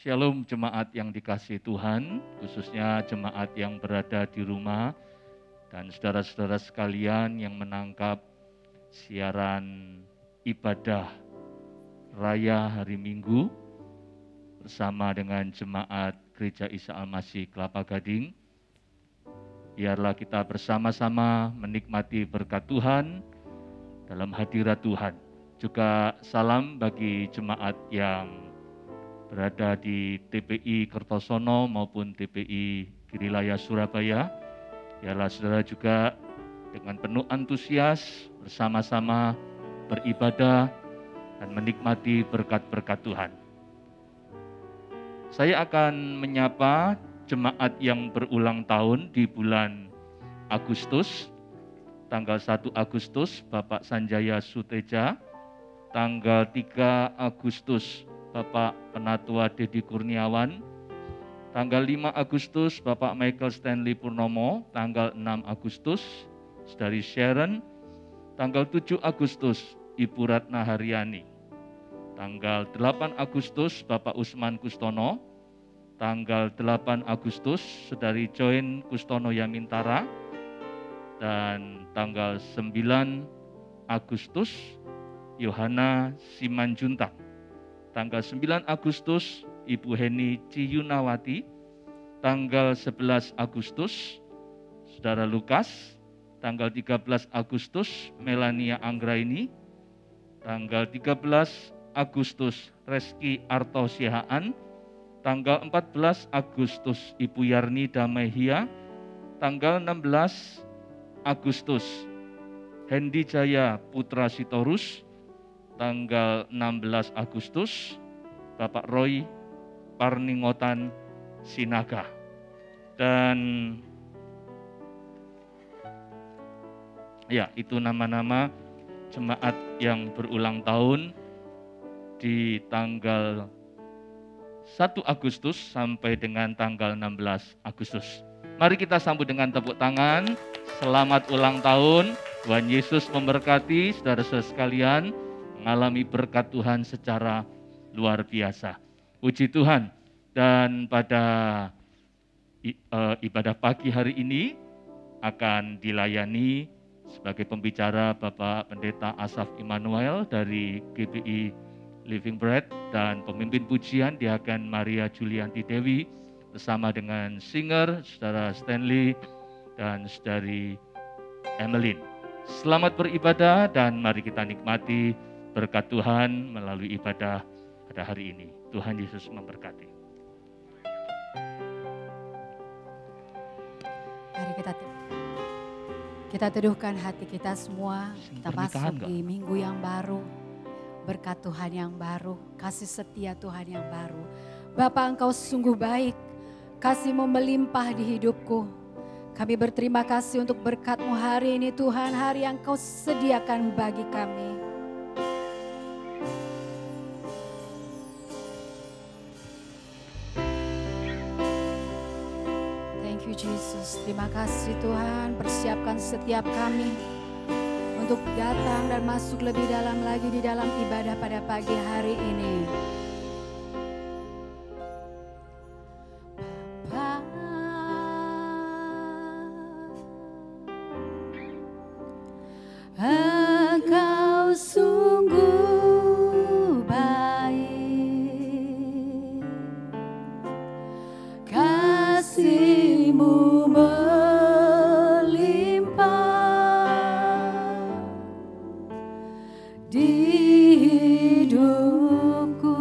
Shalom jemaat yang dikasihi Tuhan, khususnya jemaat yang berada di rumah dan saudara-saudara sekalian yang menangkap siaran ibadah Raya hari Minggu bersama dengan jemaat Gereja Isa Al-Masih Kelapa Gading. Biarlah kita bersama-sama menikmati berkat Tuhan dalam hadirat Tuhan. Juga salam bagi jemaat yang berada di TPI Kertosono maupun TPI Girilaya Surabaya. Biarlah saudara juga dengan penuh antusias bersama-sama beribadah dan menikmati berkat-berkat Tuhan. Saya akan menyapa jemaat yang berulang tahun di bulan Agustus. Tanggal 1 Agustus Bapak Sanjaya Suteja, tanggal 3 Agustus Bapak Penatua Dedi Kurniawan, tanggal 5 Agustus Bapak Michael Stanley Purnomo, tanggal 6 Agustus Saudari Sharon, tanggal 7 Agustus Ibu Ratna Haryani, tanggal 8 Agustus Bapak Usman Kustono, tanggal 8 Agustus Saudari Join Kustono Yamintara, dan tanggal 9 Agustus Yohana Simanjuntak. Tanggal 9 Agustus Ibu Heni Ciyunawati, tanggal 11 Agustus Saudara Lukas, tanggal 13 Agustus Melania Anggraini, tanggal 13 Agustus Reski Arto Sihaan, tanggal 14 Agustus Ibu Yarni Damehia, tanggal 16 Agustus Hendi Jaya Putra Sitorus, tanggal 16 Agustus Bapak Roy Parningotan Sinaga. Dan ya, itu nama-nama jemaat yang berulang tahun di tanggal 1 Agustus sampai dengan tanggal 16 Agustus. Mari kita sambut dengan tepuk tangan. Selamat ulang tahun. Tuhan Yesus memberkati saudara-saudara sekalian, mengalami berkat Tuhan secara luar biasa. Puji Tuhan. Dan pada ibadah pagi hari ini akan dilayani sebagai pembicara Bapak Pendeta Asaf Immanuel dari GBI Living Bread, dan pemimpin pujian Diaken Maria Julianti Dewi bersama dengan singer Saudara Stanley dan Saudari Emeline. Selamat beribadah dan mari kita nikmati berkat Tuhan melalui ibadah pada hari ini. Tuhan Yesus memberkati. Mari kita teduhkan hati kita semua. Kita masuk di minggu yang baru. Berkat Tuhan yang baru. Kasih setia Tuhan yang baru. Bapa, Engkau sungguh baik. Kasih-Mu melimpah di hidupku. Kami berterima kasih untuk berkat-Mu hari ini Tuhan. Hari yang Kau sediakan bagi kami. Thank you Jesus. Terima kasih Tuhan. Persiapkan setiap kami untuk datang dan masuk lebih dalam lagi di dalam ibadah pada pagi hari ini. Engkau sungguh baik, kasih-Mu melimpah di hidupku.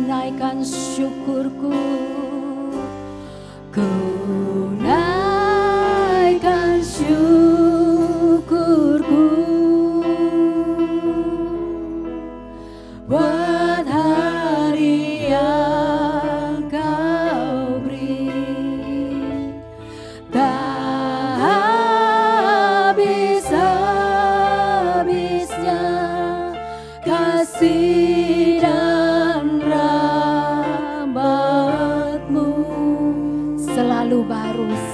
naikkan syukurku, ku naikkan syukurku.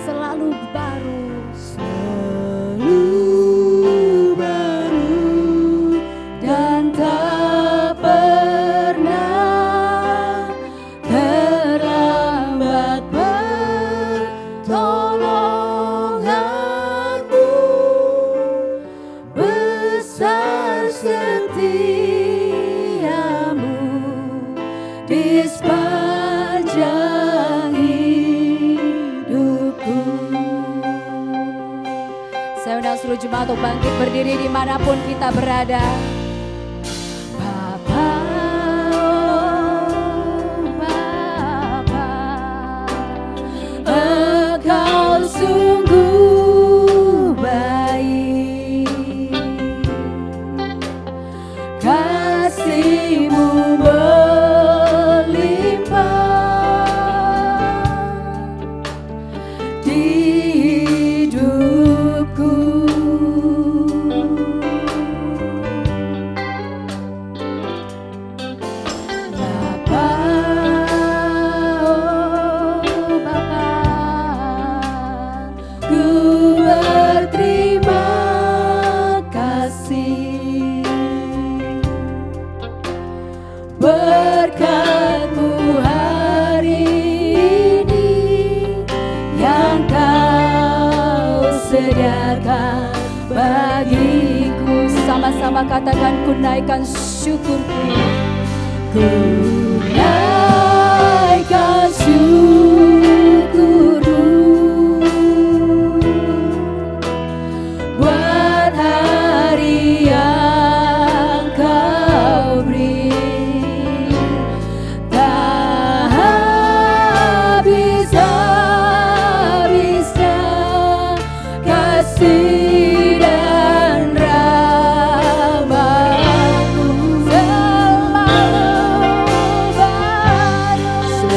selalu baru. Selalu baru dan tak pernah terlambat pertolonganmu. Besar setiamu di sepanjang hidupku. Saya undang seluruh jemaat untuk bangkit berdiri dimanapun kita berada. Bapa, oh Bapa, Engkau sungguh baik, kasih-Mu melimpah di hidupku. Bapa, oh Bapa, ku berterima kasih berkat-Mu hari ini yang Kau sediakan bagiku. Sama-sama katakan, ku naikkan syukurku. Ku naikkan syukurku buat hari yang Kau beri. Tak habis-habisnya kasih dan rahmat-Mu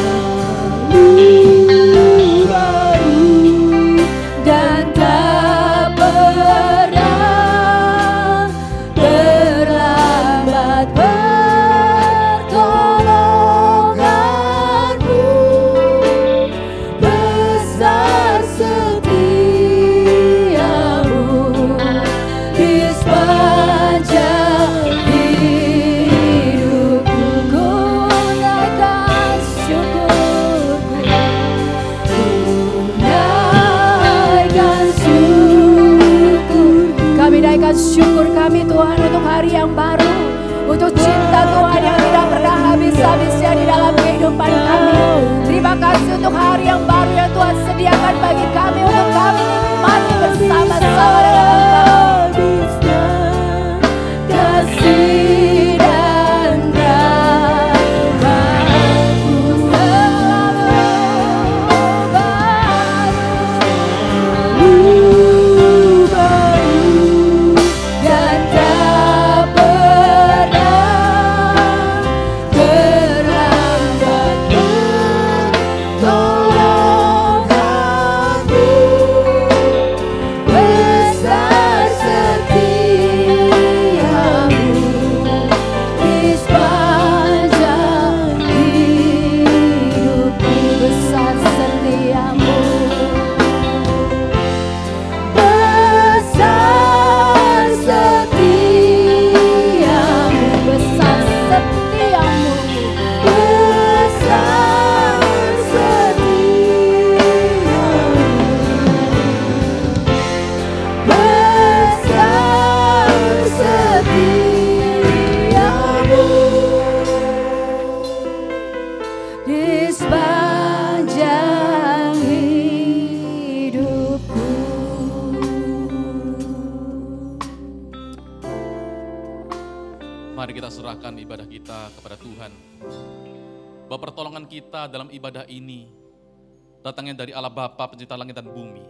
selalu baru dan tak pernah terlambat pertolongan-Mu. Besar setiamu di sepanjang hidupku. Ku naikkan syukurku, ku naikkan syukurku. Kami naikkan syukur kami Tuhan untuk hari yang baru, untuk cinta Tuhan yang tidak pernah habis-habisnya di dalam kehidupan kami. Terima kasih untuk hari yang baru yang Tuhan sediakan bagi kami, untuk kami nikmati bersama-sama dengan Engkau. Kasih dan rahmat-Mu selalu baru dan tak pernah terlambat pertolongan-Mu. Besar setiamu di sepanjang hidupku. Besar setiamu, Besar setiamu, besar setiamu. besar setiamu, besar setiamu di sepanjang hidupku. Mari kita serahkan ibadah kita kepada Tuhan. Bahwa pertolongan kita dalam ibadah ini datangnya dari Allah Bapa pencipta langit dan bumi,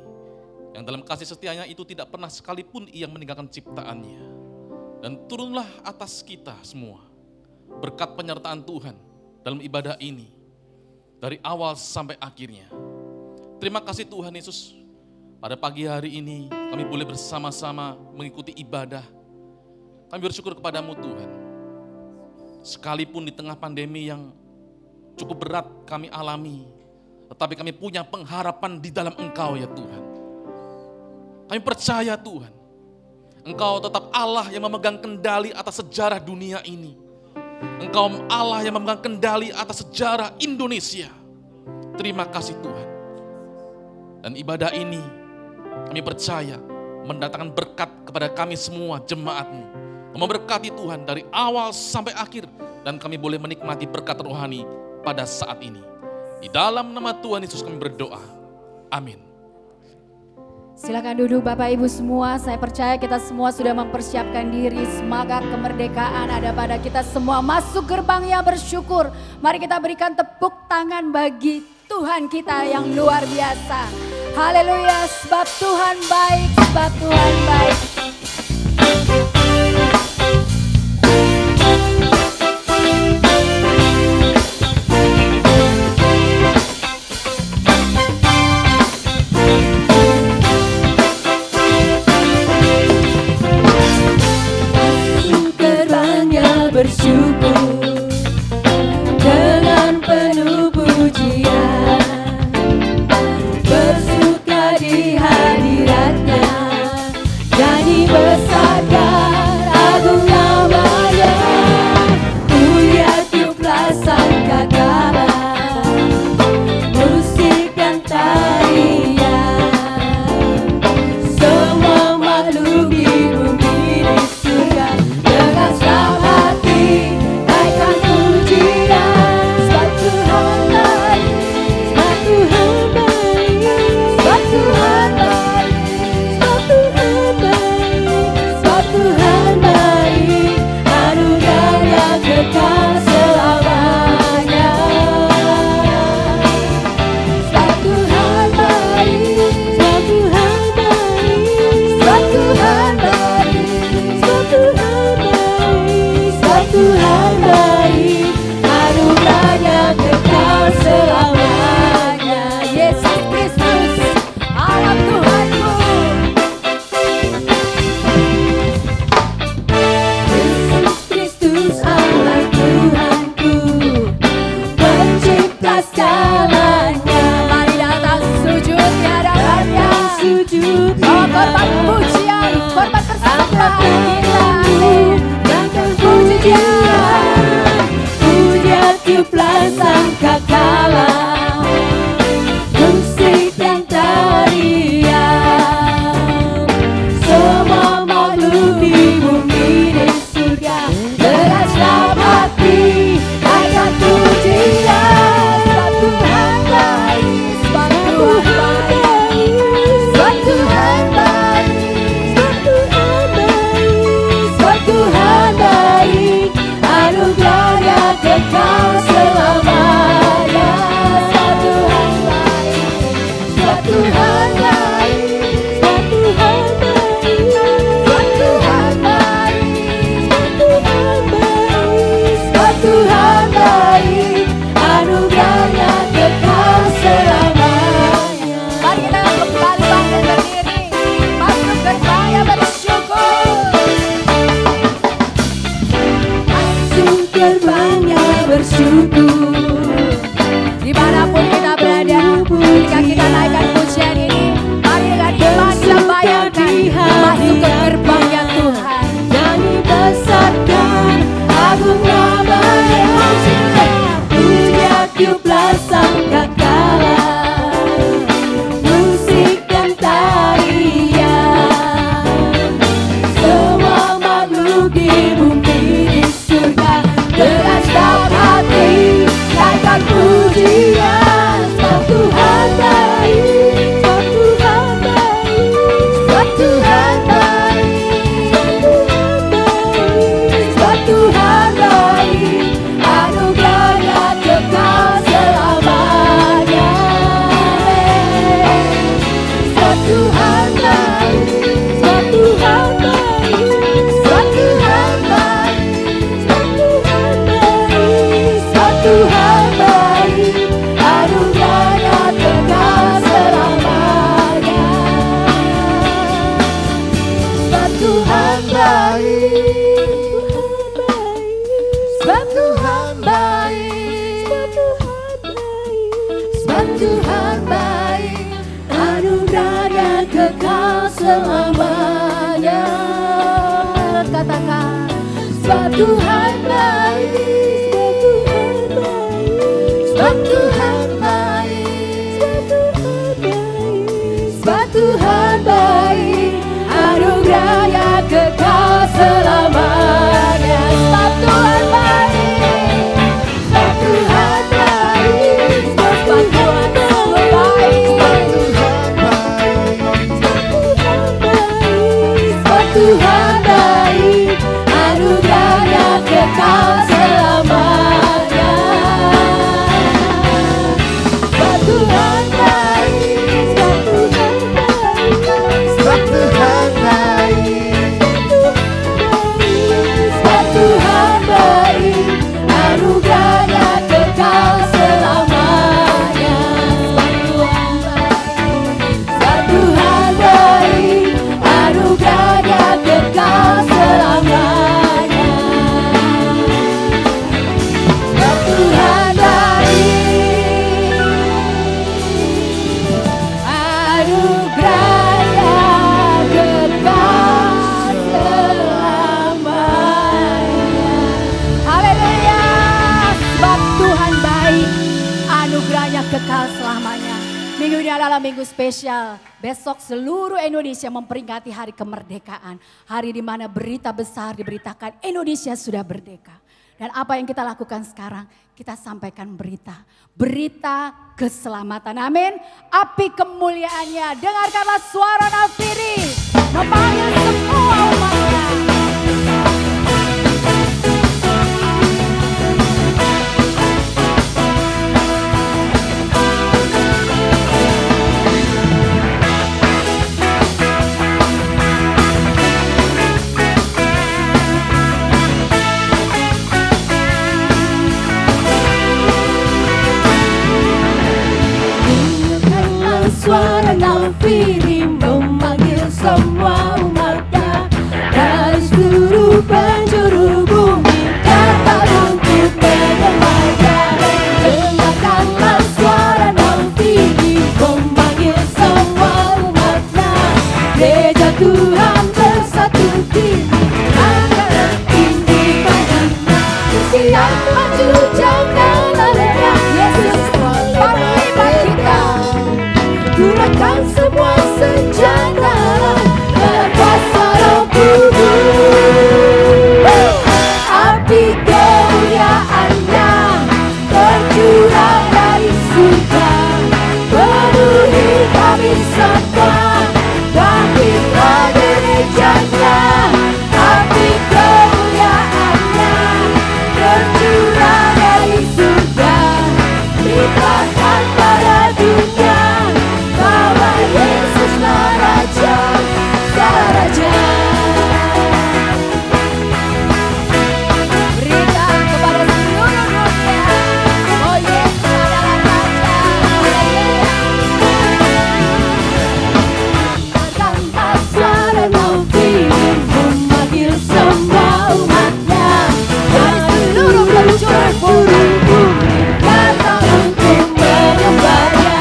yang dalam kasih setianya itu tidak pernah sekalipun Ia meninggalkan ciptaannya. Dan turunlah atas kita semua berkat penyertaan Tuhan dalam ibadah ini dari awal sampai akhirnya. Terima kasih Tuhan Yesus, pada pagi hari ini kami boleh bersama-sama mengikuti ibadah. Kami bersyukur kepadamu Tuhan. Sekalipun di tengah pandemi yang cukup berat kami alami, tetapi kami punya pengharapan di dalam Engkau ya Tuhan. Kami percaya Tuhan, Engkau tetap Allah yang memegang kendali atas sejarah dunia ini. Engkau Allah yang memegang kendali atas sejarah Indonesia. Terima kasih Tuhan. Dan ibadah ini kami percaya mendatangkan berkat kepada kami semua jemaat-Mu. Memberkati Tuhan dari awal sampai akhir. Dan kami boleh menikmati berkat rohani pada saat ini. Di dalam nama Tuhan Yesus kami berdoa. Amin. Silakan duduk Bapak Ibu semua, saya percaya kita semua sudah mempersiapkan diri, semangat kemerdekaan ada pada kita semua. Masuk gerbang yang bersyukur, mari kita berikan tepuk tangan bagi Tuhan kita yang luar biasa. Haleluya, sebab Tuhan baik, sebab Tuhan baik. Bersyukur dengan penuh pujian, bersuka di hadiratnya, nyanyi besarkan agung namanya, puja tiuplah sangkakala, musik dan tarian, semua makhluk di bumi di surga dengan selamat. Korban pujian, korban persembahan kita, pujian, puja tiuplah sangkakala, musik dan tarian, semua makhluk di bumi di surga dengan senang hati naikkan pujian, sebab Tuhan baik, sebab Tuhan baik, sebab Tuhan baik, Tuhan baik, anugerahnya kekal selamanya. Sebab Tuhan baik, sebab Tuhan baik, sebab Tuhan baik, sebab Tuhan baik, anugerahnya kekal selamanya. Mari kita kembali bangkit berdiri, masuk gerbang yang bersyukur. Gerbangnya bersyukur, dimanapun kita berada, ketika kita naikkan pujian ini, mari dengan iman kita bayangkan masuk ke gerbangnya Tuhan. Nyanyi besarkan agung namanya, puja tiuplah sangkakala, musik dan tarian, semua makhluk di bumi di surga dengan senang hati naikkan pujian, sebab Tuhan baik, sebab Tuhan baik, sebab Tuhan baik, anugerahnya kekal selamanya. Tuhan baik, anugerahnya kekal selamanya. Katakan, Sebab Tuhan baik, sebab Tuhan baik, sebab Tuhan baik, anugerahnya kekal selamanya. Sebab Tuhan baik, sebab Tuhan baik, sebab Tuhan baik, sebab Tuhan baik, anugerahnya kekal selamanya. Sebab Tuhan baik, sebab Tuhan baik, sebab Tuhan baik, anugerahnya kekal selamanya. Sebab Tuhan baik, anugerahnya kekal selamanya. Sebab Tuhan baik, anugerahnya kekal selamanya. haleluya. Sebab Tuhan baik, anugerahnya kekal selamanya. Minggu ini adalah minggu spesial. Besok seluruh Indonesia memperingati hari kemerdekaan. Hari di mana berita besar diberitakan Indonesia sudah merdeka. Dan apa yang kita lakukan sekarang? Kita sampaikan berita. Berita keselamatan. Amin. Api kemuliaannya. Dengarkanlah suara nafiri. Memanggil semua umatnya. Dengarkanlah suara nafiri memanggil semua umatnya dari seluruh penjuru bumi datang untuk menyembahnya. Dengarkanlah suara nafiri memanggil semua umatnya. Gereja Tuhan bersatu kini akan tinggi baginya. Siap maju janganlah lengah, Yesus panglima kita. Gunakan semua senjata dalam kuasa Roh Kudus. Api kemuliaannya tercurah dari surga, penuhi kami semua. Bangkitlah gerejanya, api kemuliaannya tercurah dari surga, limpahkan pada dunia bahwa Yesuslah Raja, Sang Raja. Berikan kepada seluruh dunia. Oh Yesus adalah Raja. Tanpa suara nafiri memanggil semua umatnya dari seluruh penjuru bumi datang untuk menyembahnya.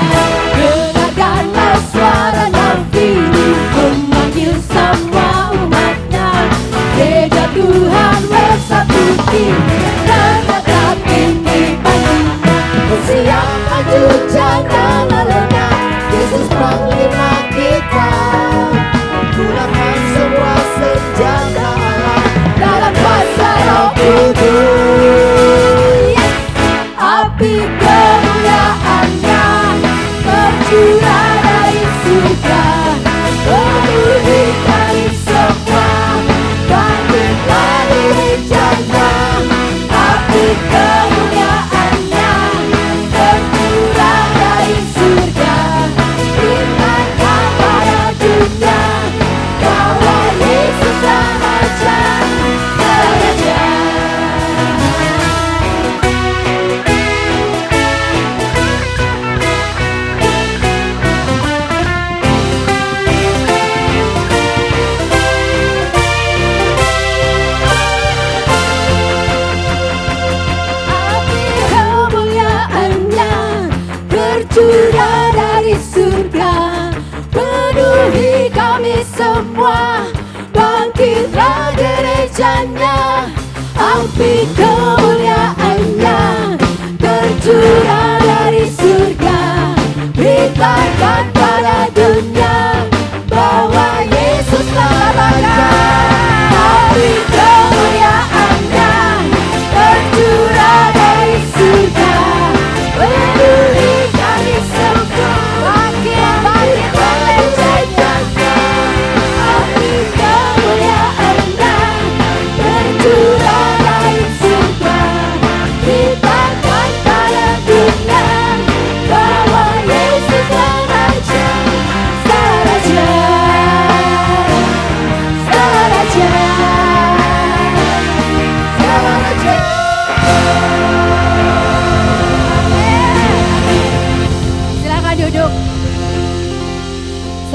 Dengarkanlah suara nafiri memanggil semua umatnya. Gereja Tuhan bersatu kini dan tetap tinggi baginya. Siap maju janganlah lengah, Yesus panglima kita. Gunakan semua senjata dalam kuasa Roh Kudus. Api kemuliaannya tercurah dari surga, penuhi kami semua. Bangkitlah gerejanya, api kemuliaannya tercurah dari surga, limpahkan pada dunia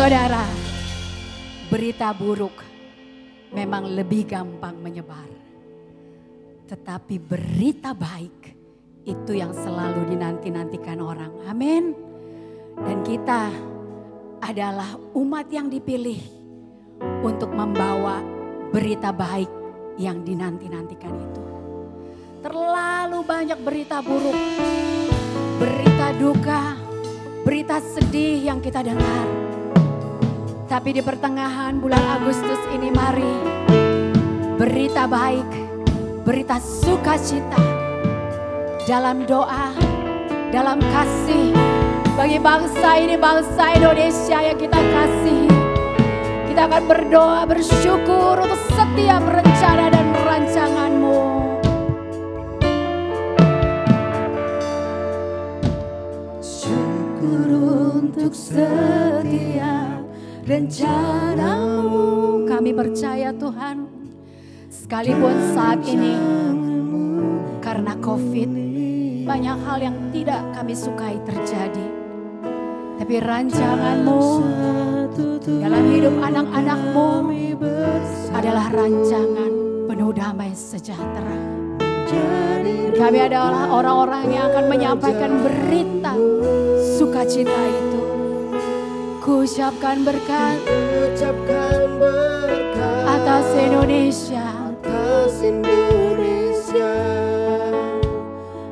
Saudara, berita buruk memang lebih gampang menyebar. Tetapi berita baik itu yang selalu dinanti-nantikan orang. Amin. Dan kita adalah umat yang dipilih untuk membawa berita baik yang dinanti-nantikan itu. Terlalu banyak berita buruk, berita duka, berita sedih yang kita dengar. Tapi di pertengahan bulan Agustus ini mari berita baik, berita sukacita dalam doa, dalam kasih bagi bangsa ini, bangsa Indonesia yang kita kasihi. Kita akan berdoa bersyukur untuk setiap rencana dan rancangan-Mu. Syukur untuk setiap rencana-Mu. Kami percaya Tuhan, sekalipun saat ini karena COVID banyak hal yang tidak kami sukai terjadi, tapi rancangan-Mu dalam hidup anak-anak-Mu adalah rancangan penuh damai sejahtera. Kami adalah orang-orang yang akan menyampaikan berita sukacita itu. Ku ucapkan berkat atas Indonesia,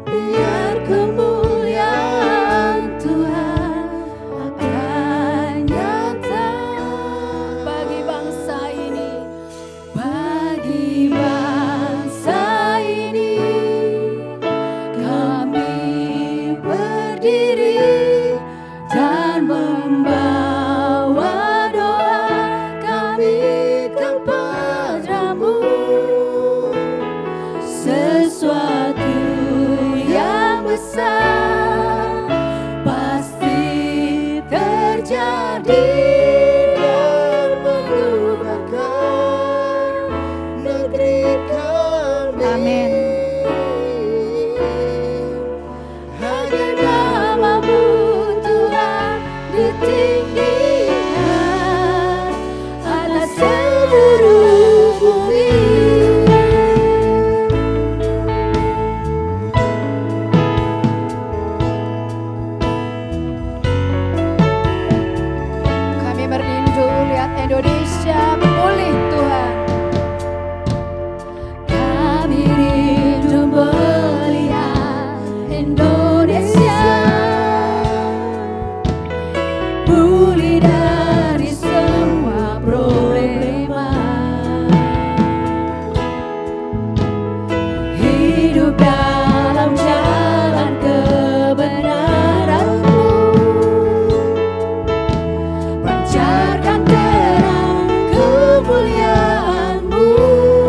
biar kemuliaan Tuhan akan nyata bagi bangsa ini, bagi bangsa ini. Kami berdiri dan membawa doa kami kepadamu. Sesuatu yang besar pasti terjadi dan mengubahkan negeri kami. Amin. Hanya nama-Mu Tuhan ditinggikan atas seluruh bumi. kami merindu lihat Indonesia pulih Tuhan. Kami rindu melihat Indonesia pulih dari semua problema, hidup dalam jalan kebenaran-Mu, pancarkan terang kemuliaan-Mu.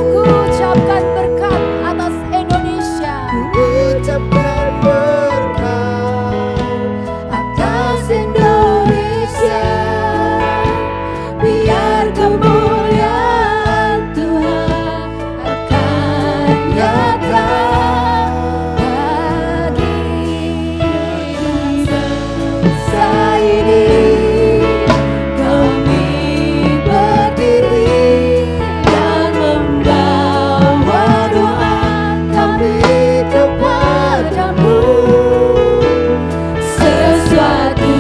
Ku ucapkan berkat atas Indonesia. Ucapkan berkat atas Indonesia, biar kemuliaan Tuhan akan nyata bagi bangsa ini. Kami berdiri dan membawa doa kami kepadamu. Sesuatu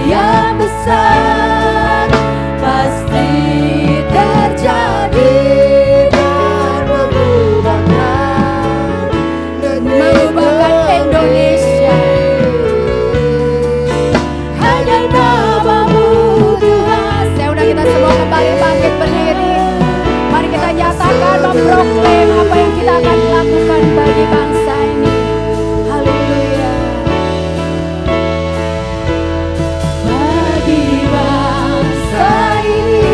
yang besar pasti terjadi dan mengubahkan Indonesia. Hanya nama-Mu Tuhan. Saya undang kita semua kembali bangkit berdiri. Mari kita nyatakan, memproklaim apa yang kita akan lakukan bagi bangsa ini. Haleluya. Bagi bangsa ini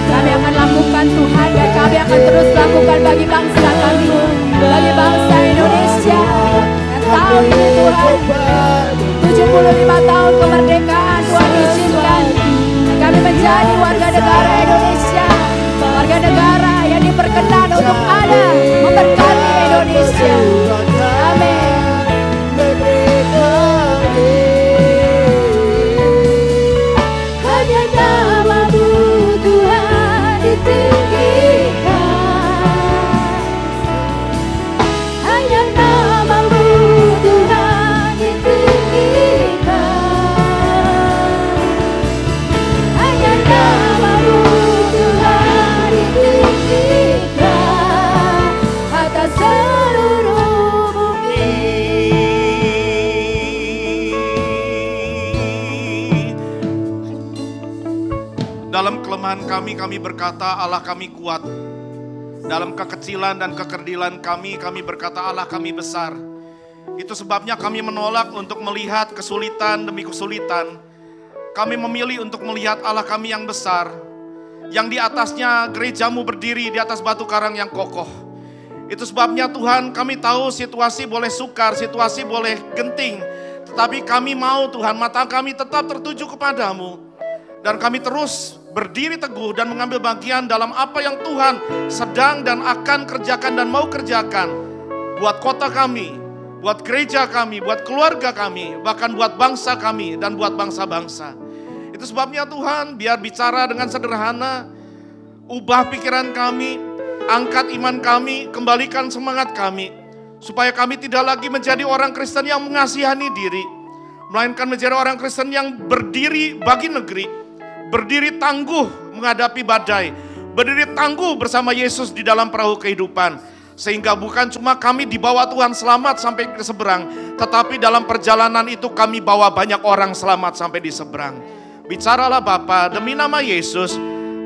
Kami akan lakukan Tuhan, dan kami akan terus lakukan bagi bangsa kami, bagi bangsa Indonesia. Dan tahun ini Tuhan, 75 tahun kemerdekaan Tuhan izinkan dan kami menjadi warga negara Indonesia, warga negara yang diperkenan untuk ada memberkati Indonesia. Amin. negeri kami. dalam kelemahan kami berkata Allah kami kuat. Dalam kekecilan dan kekerdilan kami berkata Allah kami besar. Itu sebabnya kami menolak untuk melihat kesulitan demi kesulitan. Kami memilih untuk melihat Allah kami yang besar, yang di atasnya gerejamu berdiri di atas batu karang yang kokoh. Itu sebabnya Tuhan, kami tahu situasi boleh sukar, situasi boleh genting, tetapi kami mau Tuhan, mata kami tetap tertuju kepadamu. Dan kami terus berdiri teguh dan mengambil bagian dalam apa yang Tuhan sedang dan akan kerjakan dan mau kerjakan. Buat kota kami, buat gereja kami, buat keluarga kami, bahkan buat bangsa kami dan buat bangsa-bangsa. Itu sebabnya Tuhan, biar bicara dengan sederhana, ubah pikiran kami, angkat iman kami, kembalikan semangat kami. Supaya kami tidak lagi menjadi orang Kristen yang mengasihani diri, melainkan menjadi orang Kristen yang berdiri bagi negeri, berdiri tangguh menghadapi badai, berdiri tangguh bersama Yesus di dalam perahu kehidupan. Sehingga bukan cuma kami dibawa Tuhan selamat sampai ke seberang, tetapi dalam perjalanan itu kami bawa banyak orang selamat sampai di seberang. Bicaralah Bapa, demi nama Yesus,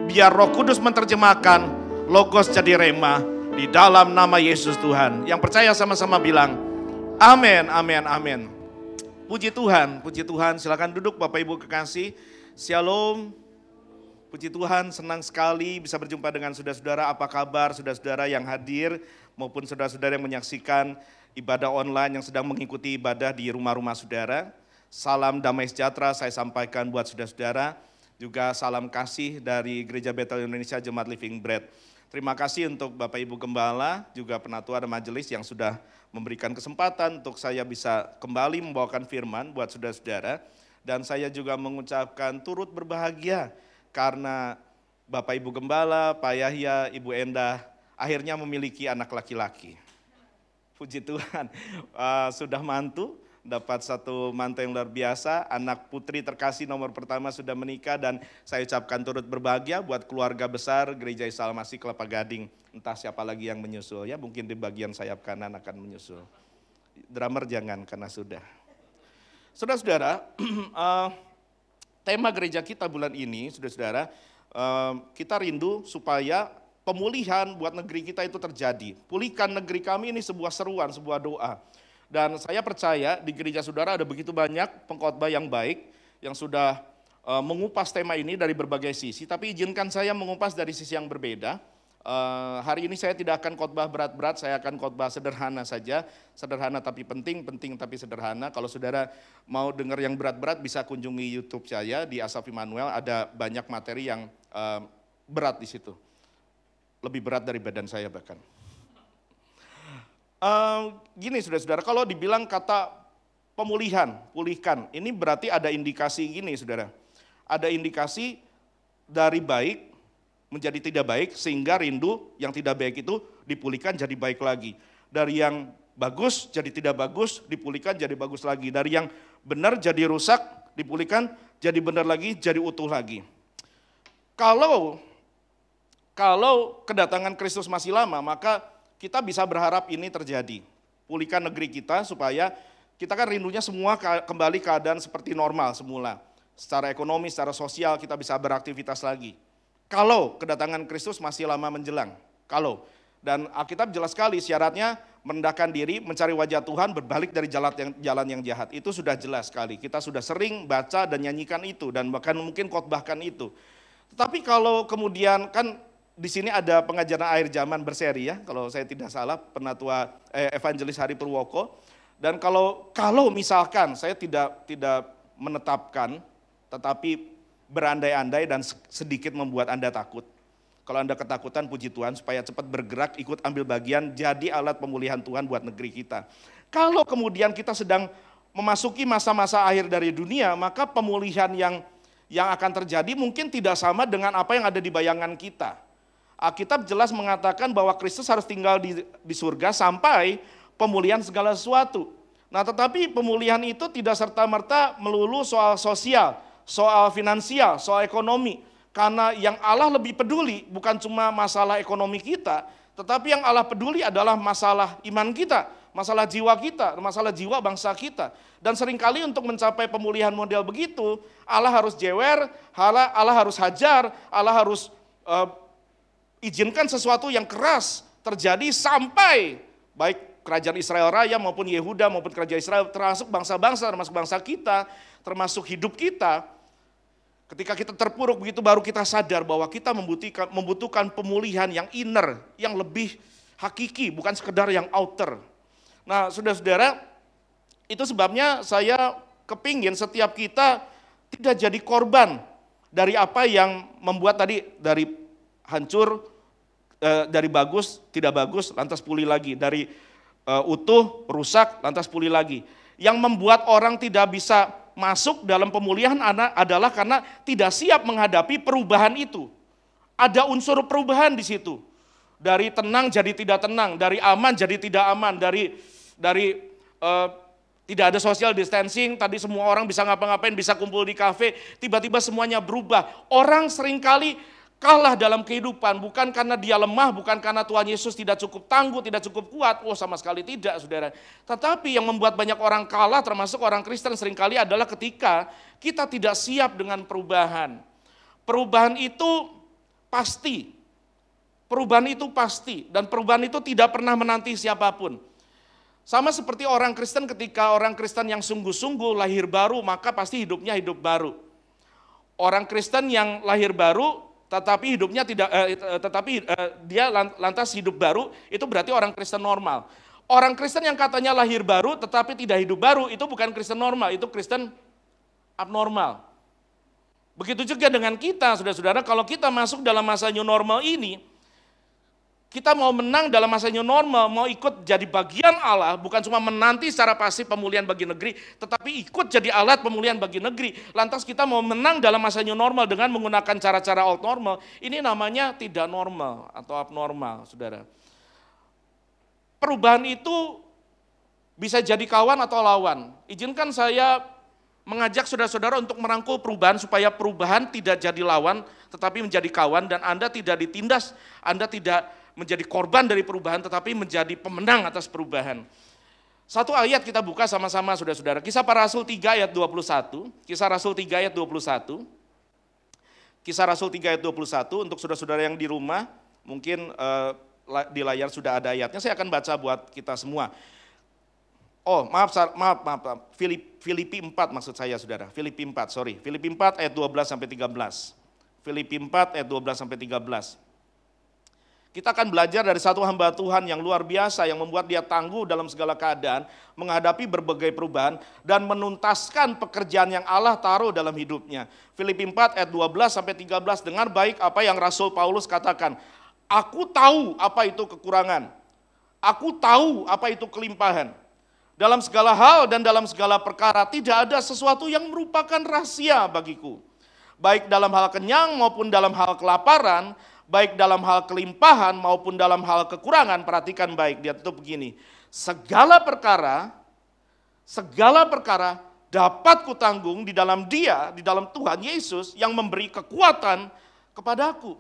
biar Roh Kudus menerjemahkan, Logos jadi Rema, di dalam nama Yesus Tuhan. Yang percaya sama-sama bilang, amin, amin, amin. Puji Tuhan, silakan duduk Bapak Ibu kekasih. Shalom, puji Tuhan, senang sekali bisa berjumpa dengan saudara-saudara. Apa kabar saudara-saudara yang hadir maupun saudara-saudara yang menyaksikan ibadah online yang sedang mengikuti ibadah di rumah-rumah saudara. Salam damai sejahtera saya sampaikan buat saudara-saudara. Juga salam kasih dari Gereja Bethel Indonesia Jemaat Living Bread. Terima kasih untuk Bapak Ibu Gembala, juga penatua dan majelis yang sudah memberikan kesempatan untuk saya bisa kembali membawakan firman buat saudara-saudara. Dan saya juga mengucapkan turut berbahagia karena Bapak Ibu Gembala, Pak Yahya, Ibu Endah akhirnya memiliki anak laki-laki. Puji Tuhan, sudah mantu, dapat satu mantu yang luar biasa, anak putri terkasih nomor pertama sudah menikah, dan saya ucapkan turut berbahagia buat keluarga besar Gereja Isa Al-Masih Kelapa Gading. Entah siapa lagi yang menyusul ya, mungkin di bagian sayap kanan akan menyusul. Drummer jangan karena sudah. Saudara-saudara, tema gereja kita bulan ini, saudara-saudara, kita rindu supaya pemulihan buat negeri kita itu terjadi. Pulihkan negeri kami, ini sebuah seruan, sebuah doa. Dan saya percaya di gereja saudara ada begitu banyak pengkhotbah yang baik, yang sudah mengupas tema ini dari berbagai sisi. Tapi izinkan saya mengupas dari sisi yang berbeda. Hari ini saya tidak akan khotbah berat-berat, saya akan khotbah sederhana saja. Sederhana tapi penting, penting tapi sederhana. Kalau saudara mau dengar yang berat-berat bisa kunjungi YouTube saya di Asaf Immanuel, ada banyak materi yang berat di situ. Lebih berat dari badan saya bahkan. Gini saudara-saudara, kalau dibilang kata pemulihan, pulihkan, ini berarti ada indikasi gini saudara. Ada indikasi dari baik menjadi tidak baik, sehingga rindu yang tidak baik itu dipulihkan jadi baik lagi. Dari yang bagus jadi tidak bagus, dipulihkan jadi bagus lagi. Dari yang benar jadi rusak, dipulihkan jadi benar lagi, jadi utuh lagi. Kalau kedatangan Kristus masih lama, maka kita bisa berharap ini terjadi. Pulihkan negeri kita supaya kita kan rindunya semua kembali keadaan seperti normal semula. Secara ekonomi, secara sosial kita bisa beraktivitas lagi. Kalau kedatangan Kristus masih lama menjelang, dan Alkitab jelas sekali syaratnya merendahkan diri, mencari wajah Tuhan, berbalik dari jalan yang jahat. Itu sudah jelas sekali, kita sudah sering baca dan nyanyikan itu, dan bahkan mungkin khotbahkan itu. Tetapi kalau kemudian, kan di sini ada pengajaran akhir zaman berseri ya, kalau saya tidak salah, penatua evangelis Hari Purwoko. Dan kalau misalkan saya tidak menetapkan, tetapi berandai-andai dan sedikit membuat Anda takut. Kalau Anda ketakutan, puji Tuhan, supaya cepat bergerak, ikut ambil bagian, jadi alat pemulihan Tuhan buat negeri kita. Kalau kemudian kita sedang memasuki masa-masa akhir dari dunia, maka pemulihan yang akan terjadi mungkin tidak sama dengan apa yang ada di bayangan kita. Alkitab jelas mengatakan bahwa Kristus harus tinggal di surga sampai pemulihan segala sesuatu. Nah, tetapi pemulihan itu tidak serta-merta melulu soal sosial, soal finansial, soal ekonomi. Karena yang Allah lebih peduli bukan cuma masalah ekonomi kita, tetapi yang Allah peduli adalah masalah iman kita, masalah jiwa kita, masalah jiwa bangsa kita. Dan seringkali untuk mencapai pemulihan model begitu, Allah harus jewer, Allah harus hajar, Allah harus izinkan sesuatu yang keras terjadi sampai baik kerajaan Israel Raya maupun Yehuda maupun kerajaan Israel, termasuk bangsa-bangsa, termasuk bangsa kita, termasuk hidup kita. Ketika kita terpuruk begitu baru kita sadar bahwa kita membutuhkan pemulihan yang inner, yang lebih hakiki, bukan sekedar yang outer. Nah saudara-saudara, itu sebabnya saya kepingin setiap kita tidak jadi korban dari apa yang membuat tadi dari hancur, dari bagus, tidak bagus, lantas pulih lagi. Dari utuh, rusak, lantas pulih lagi. Yang membuat orang tidak bisa masuk dalam pemulihan anak adalah karena tidak siap menghadapi perubahan itu. Ada unsur perubahan di situ. Dari tenang jadi tidak tenang, dari aman jadi tidak aman, dari tidak ada social distancing, tadi semua orang bisa ngapa-ngapain, bisa kumpul di kafe, tiba-tiba semuanya berubah. Orang seringkali kalah dalam kehidupan, bukan karena dia lemah, bukan karena Tuhan Yesus tidak cukup tangguh, tidak cukup kuat, sama sekali tidak saudara. Tetapi yang membuat banyak orang kalah, termasuk orang Kristen seringkali adalah ketika kita tidak siap dengan perubahan. Perubahan itu pasti, dan perubahan itu tidak pernah menanti siapapun. Sama seperti orang Kristen, ketika orang Kristen yang sungguh-sungguh lahir baru, maka pasti hidupnya hidup baru. Orang Kristen yang lahir baru, tetapi hidupnya tidak, dia lantas hidup baru, itu berarti orang Kristen normal. Orang Kristen yang katanya lahir baru, tetapi tidak hidup baru, itu bukan Kristen normal, itu Kristen abnormal. Begitu juga dengan kita, saudara-saudara, kalau kita masuk dalam masa new normal ini, kita mau menang dalam masa new normal, mau ikut jadi bagian Allah, bukan cuma menanti secara pasif pemulihan bagi negeri, tetapi ikut jadi alat pemulihan bagi negeri. Lantas kita mau menang dalam masa new normal dengan menggunakan cara-cara old normal, ini namanya tidak normal atau abnormal, saudara. Perubahan itu bisa jadi kawan atau lawan. Izinkan saya mengajak saudara-saudara untuk merangkul perubahan supaya perubahan tidak jadi lawan, tetapi menjadi kawan, dan Anda tidak ditindas, Anda tidak menjadi korban dari perubahan, tetapi menjadi pemenang atas perubahan. Satu ayat kita buka sama-sama saudara-saudara. Kisah Para Rasul 3 ayat 21. Kisah Rasul 3 ayat 21. Kisah Rasul 3 ayat 21. Untuk saudara-saudara yang di rumah, mungkin di layar sudah ada ayatnya. Saya akan baca buat kita semua. Oh maaf. Filipi 4 maksud saya saudara. Filipi 4 ayat 12 sampai 13. Filipi 4 ayat 12 sampai 13. Kita akan belajar dari satu hamba Tuhan yang luar biasa, yang membuat dia tangguh dalam segala keadaan, menghadapi berbagai perubahan, dan menuntaskan pekerjaan yang Allah taruh dalam hidupnya. Filipi 4 ayat 12 sampai 13, dengar baik apa yang Rasul Paulus katakan. Aku tahu apa itu kekurangan, aku tahu apa itu kelimpahan. Dalam segala hal dan dalam segala perkara tidak ada sesuatu yang merupakan rahasia bagiku. Baik dalam hal kenyang maupun dalam hal kelaparan, baik dalam hal kelimpahan maupun dalam hal kekurangan. Perhatikan baik, dia tutup begini. Segala perkara dapat kutanggung di dalam Dia, di dalam Tuhan Yesus yang memberi kekuatan kepadaku.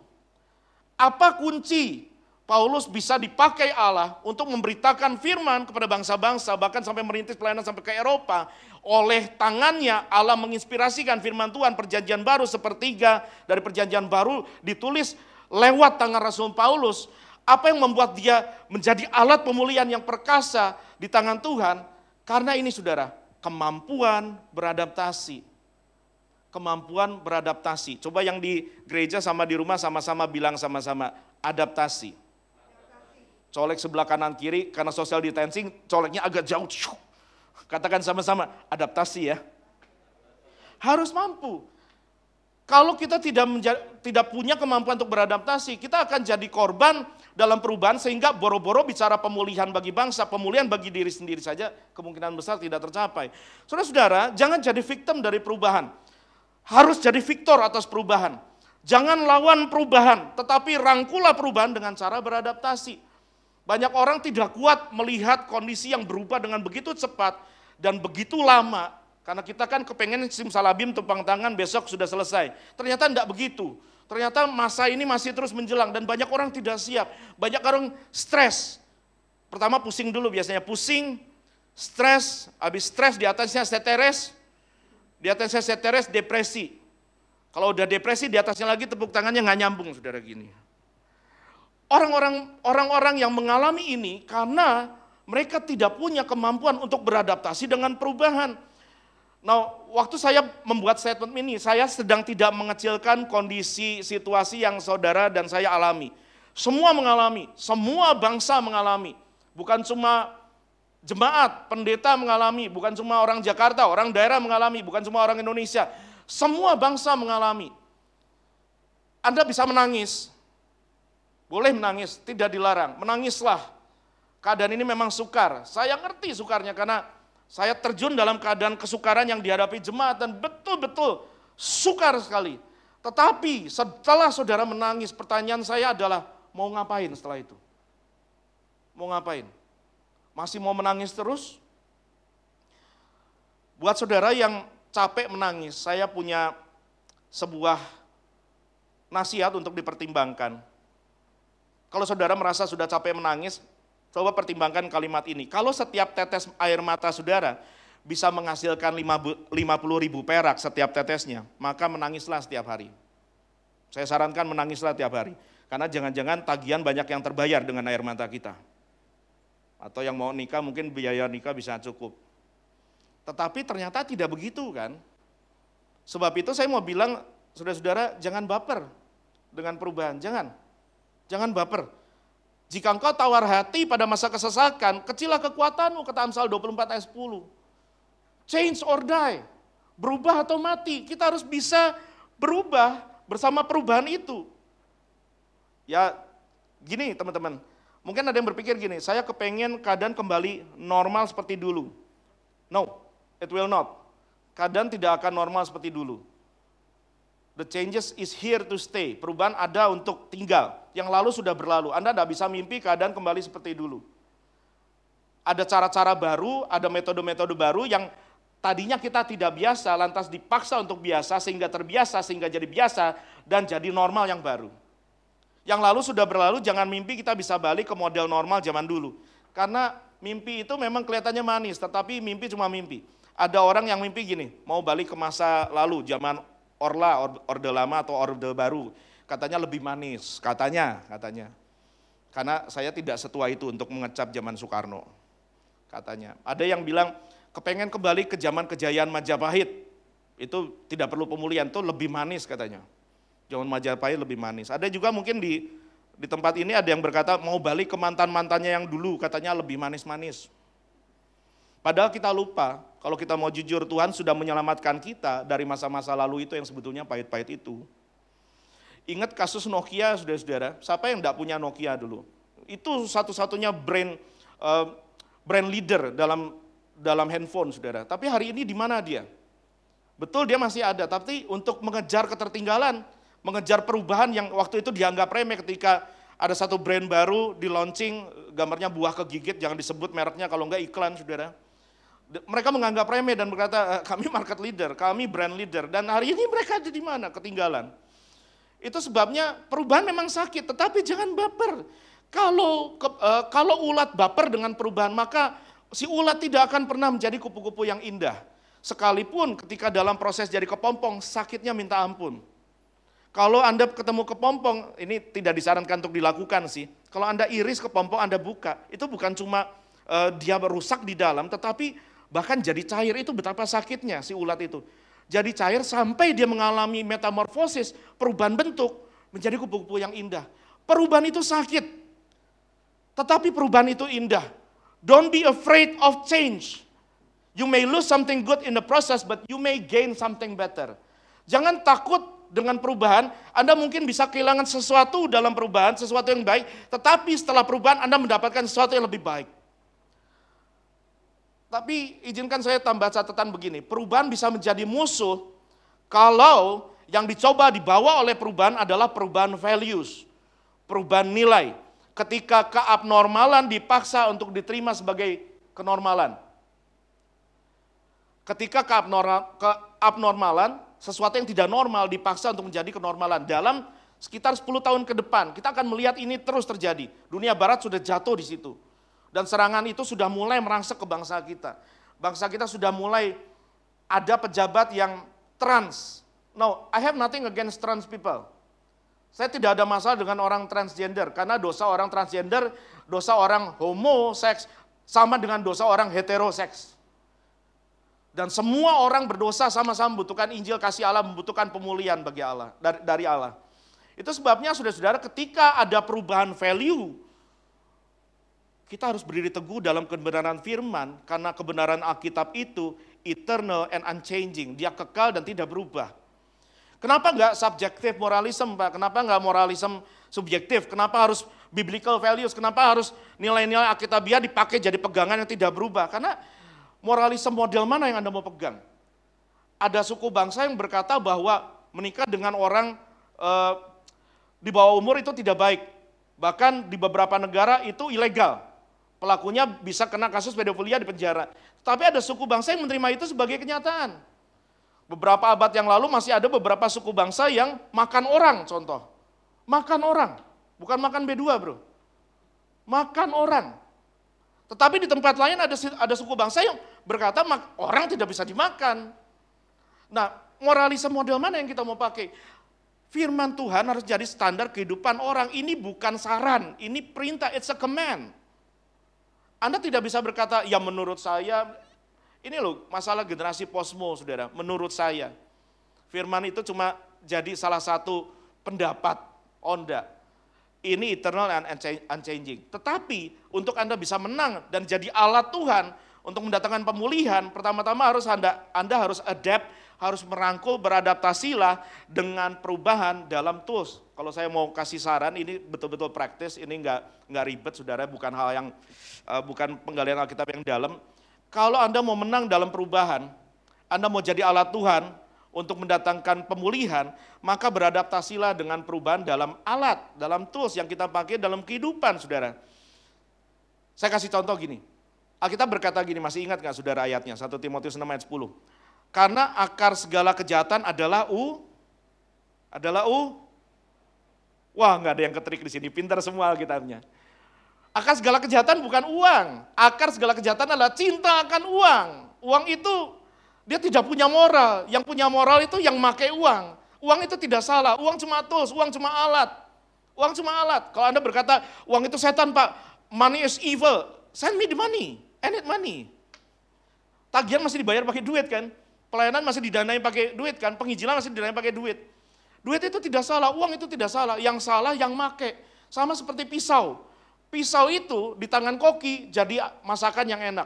Apa kunci Paulus bisa dipakai Allah untuk memberitakan firman kepada bangsa-bangsa, bahkan sampai merintis pelayanan sampai ke Eropa? Oleh tangannya Allah menginspirasikan firman Tuhan. Perjanjian baru sepertiga dari perjanjian baru ditulis lewat tangan Rasul Paulus. Apa yang membuat dia menjadi alat pemulihan yang perkasa di tangan Tuhan? Karena ini saudara, kemampuan beradaptasi. Kemampuan beradaptasi. Coba yang di gereja sama di rumah sama-sama bilang sama-sama, adaptasi. Colek sebelah kanan kiri, karena social distancing, coleknya agak jauh. Katakan sama-sama, adaptasi ya. Harus mampu. Kalau kita tidak punya kemampuan untuk beradaptasi, kita akan jadi korban dalam perubahan, sehingga boro-boro bicara pemulihan bagi bangsa, pemulihan bagi diri sendiri saja kemungkinan besar tidak tercapai. Saudara-saudara, jangan jadi victim dari perubahan. Harus jadi victor atas perubahan. Jangan lawan perubahan, tetapi rangkulah perubahan dengan cara beradaptasi. Banyak orang tidak kuat melihat kondisi yang berubah dengan begitu cepat dan begitu lama. Karena kita kan kepengen simsalabim tepang tangan besok sudah selesai. Ternyata tidak begitu. Ternyata masa ini masih terus menjelang dan banyak orang tidak siap. Banyak orang stres. Pertama pusing dulu biasanya, pusing, stres, habis stres di atasnya stres, depresi. Kalau udah depresi di atasnya lagi tepuk tangannya nggak nyambung, saudara gini. Orang-orang yang mengalami ini karena mereka tidak punya kemampuan untuk beradaptasi dengan perubahan. Nah, waktu saya membuat statement ini, saya sedang tidak mengecilkan kondisi situasi yang saudara dan saya alami. Semua mengalami, semua bangsa mengalami. Bukan cuma jemaat, pendeta mengalami, bukan cuma orang Jakarta, orang daerah mengalami, bukan cuma orang Indonesia. Semua bangsa mengalami. Anda bisa menangis, boleh menangis, tidak dilarang, menangislah. Keadaan ini memang sukar, saya ngerti sukarnya karena saya terjun dalam keadaan kesukaran yang dihadapi jemaat dan betul-betul sukar sekali. Tetapi setelah saudara menangis, pertanyaan saya adalah mau ngapain setelah itu? Mau ngapain? Masih mau menangis terus? Buat saudara yang capek menangis, saya punya sebuah nasihat untuk dipertimbangkan. Kalau saudara merasa sudah capek menangis, coba pertimbangkan kalimat ini. Kalau setiap tetes air mata saudara bisa menghasilkan 50.000 perak setiap tetesnya, maka menangislah setiap hari. Saya sarankan menangislah setiap hari. Karena jangan-jangan tagihan banyak yang terbayar dengan air mata kita. Atau yang mau nikah mungkin biaya nikah bisa cukup. Tetapi ternyata tidak begitu kan. Sebab itu saya mau bilang, saudara-saudara jangan baper dengan perubahan, jangan baper. Jika engkau tawar hati pada masa kesesakan, kecilah kekuatanmu, kata Amsal 24 ayat 10. Change or die, berubah atau mati. Kita harus bisa berubah bersama perubahan itu. Ya gini teman-teman, mungkin ada yang berpikir gini, saya kepengen keadaan kembali normal seperti dulu. No, it will not. Keadaan tidak akan normal seperti dulu. The changes is here to stay. Perubahan ada untuk tinggal. Yang lalu sudah berlalu. Anda tidak bisa mimpi keadaan kembali seperti dulu. Ada cara-cara baru, ada metode-metode baru yang tadinya kita tidak biasa, lantas dipaksa untuk biasa, sehingga terbiasa, sehingga jadi biasa, dan jadi normal yang baru. Yang lalu sudah berlalu, jangan mimpi kita bisa balik ke model normal zaman dulu. Karena mimpi itu memang kelihatannya manis, tetapi mimpi cuma mimpi. Ada orang yang mimpi gini, mau balik ke masa lalu, zaman Orde Lama atau Orde Baru, katanya lebih manis, katanya. Karena saya tidak setua itu untuk mengecap zaman Soekarno, katanya. Ada yang bilang, kepengen kembali ke zaman kejayaan Majapahit, itu tidak perlu pemulihan, itu lebih manis katanya. Zaman Majapahit lebih manis. Ada juga mungkin di tempat ini ada yang berkata, mau balik ke mantan-mantannya yang dulu, katanya lebih manis-manis. Padahal kita lupa, kalau kita mau jujur, Tuhan sudah menyelamatkan kita dari masa-masa lalu itu yang sebetulnya pahit-pahit itu. Ingat kasus Nokia, saudara-saudara, siapa yang tidak punya Nokia dulu? Itu satu-satunya brand leader dalam handphone, saudara. Tapi hari ini di mana dia? Betul dia masih ada, tapi untuk mengejar ketertinggalan, mengejar perubahan yang waktu itu dianggap remeh ketika ada satu brand baru di launching, gambarnya buah kegigit, jangan disebut mereknya kalau enggak iklan, saudara. Mereka menganggap remeh dan berkata, kami market leader, kami brand leader, dan hari ini mereka ada di mana? Ketinggalan. Itu sebabnya perubahan memang sakit, tetapi jangan baper. Kalau ulat baper dengan perubahan, maka si ulat tidak akan pernah menjadi kupu-kupu yang indah. Sekalipun ketika dalam proses jadi kepompong, sakitnya minta ampun. Kalau Anda ketemu kepompong, ini tidak disarankan untuk dilakukan sih. Kalau Anda iris kepompong, Anda buka, itu bukan cuma dia rusak di dalam, tetapi bahkan jadi cair. Itu betapa sakitnya si ulat itu. Jadi cair sampai dia mengalami metamorfosis, perubahan bentuk, menjadi kupu-kupu yang indah. Perubahan itu sakit, tetapi perubahan itu indah. Don't be afraid of change. You may lose something good in the process, but you may gain something better. Jangan takut dengan perubahan. Anda mungkin bisa kehilangan sesuatu dalam perubahan, sesuatu yang baik, tetapi setelah perubahan Anda mendapatkan sesuatu yang lebih baik. Tapi izinkan saya tambah catatan begini, perubahan bisa menjadi musuh kalau yang dicoba dibawa oleh perubahan adalah perubahan values, perubahan nilai. Ketika keabnormalan dipaksa untuk diterima sebagai kenormalan. Ketika keabnormalan, sesuatu yang tidak normal dipaksa untuk menjadi kenormalan. Dalam sekitar 10 tahun ke depan, kita akan melihat ini terus terjadi. Dunia barat sudah jatuh di situ. Dan serangan itu sudah mulai merangsek ke bangsa kita. Bangsa kita sudah mulai ada pejabat yang trans. No, I have nothing against trans people. Saya tidak ada masalah dengan orang transgender, karena dosa orang transgender, dosa orang homoseks, sama dengan dosa orang heteroseks. Dan semua orang berdosa sama-sama membutuhkan Injil kasih Allah, membutuhkan pemulihan bagi Allah, dari Allah. Itu sebabnya saudara-saudara ketika ada perubahan value, kita harus berdiri teguh dalam kebenaran firman, karena kebenaran Alkitab itu eternal and unchanging, dia kekal dan tidak berubah. Kenapa enggak subjektif moralism, Pak? Kenapa enggak moralism subjektif? Kenapa harus biblical values? Kenapa harus nilai-nilai Alkitabiah dipakai jadi pegangan yang tidak berubah? Karena moralisme model mana yang Anda mau pegang? Ada suku bangsa yang berkata bahwa menikah dengan orang di bawah umur itu tidak baik. Bahkan di beberapa negara itu ilegal. Pelakunya bisa kena kasus pedofilia di penjara. Tapi ada suku bangsa yang menerima itu sebagai kenyataan. Beberapa abad yang lalu masih ada beberapa suku bangsa yang makan orang, contoh. Makan orang, bukan makan B2 bro. Makan orang. Tetapi di tempat lain ada suku bangsa yang berkata orang tidak bisa dimakan. Nah, moralisme model mana yang kita mau pakai? Firman Tuhan harus jadi standar kehidupan orang. Ini bukan saran, ini perintah, it's a command. Anda tidak bisa berkata, ya menurut saya, ini loh masalah generasi posmo saudara, menurut saya. Firman itu cuma jadi salah satu pendapat, Onda. Ini eternal and unchanging. Tetapi untuk Anda bisa menang dan jadi alat Tuhan untuk mendatangkan pemulihan, pertama-tama Anda harus adapt, harus merangkul, beradaptasilah dengan perubahan dalam tools. Kalau saya mau kasih saran, ini betul-betul praktis, ini enggak ribet saudara, bukan hal yang, bukan penggalian Alkitab yang dalam. Kalau Anda mau menang dalam perubahan, Anda mau jadi alat Tuhan untuk mendatangkan pemulihan, maka beradaptasilah dengan perubahan dalam alat, dalam tools yang kita pakai dalam kehidupan, saudara. Saya kasih contoh gini, Alkitab berkata gini, masih ingat nggak saudara ayatnya, 1 Timotius 6 ayat 10. Karena akar segala kejahatan adalah wah nggak ada yang ketrik di sini, pintar semua Alkitabnya. Akar segala kejahatan bukan uang, akar segala kejahatan adalah cinta akan uang. Uang itu dia tidak punya moral, yang punya moral itu yang pakai uang. Uang itu tidak salah, uang cuma tools, uang cuma alat. Uang cuma alat. Kalau Anda berkata, uang itu setan Pak, money is evil, send me the money, I need money. Tagihan masih dibayar pakai duit kan, pelayanan masih didanai pakai duit kan, penginjilan masih didanai pakai duit. Duit itu tidak salah, uang itu tidak salah, yang salah yang make. Sama seperti pisau. Pisau itu di tangan koki jadi masakan yang enak.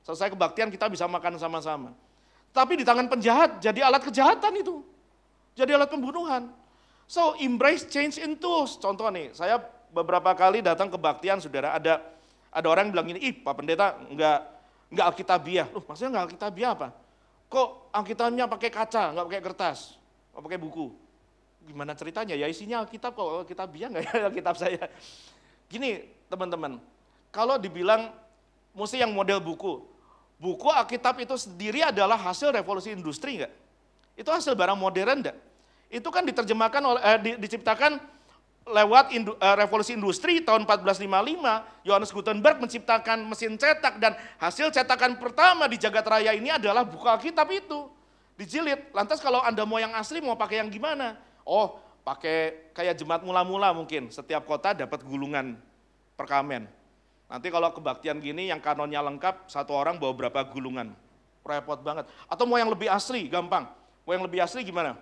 Selesai kebaktian kita bisa makan sama-sama. Tapi di tangan penjahat jadi alat kejahatan itu. Jadi alat pembunuhan. So embrace change in tools. Contoh nih, saya beberapa kali datang kebaktian saudara, ada orang yang bilang gini, Pak Pendeta enggak Alkitabiah. Loh maksudnya enggak Alkitabiah apa? Kok Alkitabnya pakai kaca, enggak pakai kertas, enggak pakai buku? Gimana ceritanya? Ya isinya Alkitab kok, Alkitabiah enggak ya Alkitab saya? Gini teman-teman, kalau dibilang mesti yang model buku Alkitab itu sendiri adalah hasil revolusi industri enggak? Itu hasil barang modern enggak? Itu kan diterjemahkan diciptakan lewat revolusi industri tahun 1455, Johannes Gutenberg menciptakan mesin cetak dan hasil cetakan pertama di jagat raya ini adalah buku Alkitab itu. Dijilid, lantas kalau Anda mau yang asli mau pakai yang gimana? Oh, pakai kayak jemaat mula-mula mungkin, setiap kota dapat gulungan perkamen. Nanti kalau kebaktian gini yang kanonnya lengkap, satu orang bawa berapa gulungan. Repot banget. Atau mau yang lebih asli, gampang. Mau yang lebih asli gimana?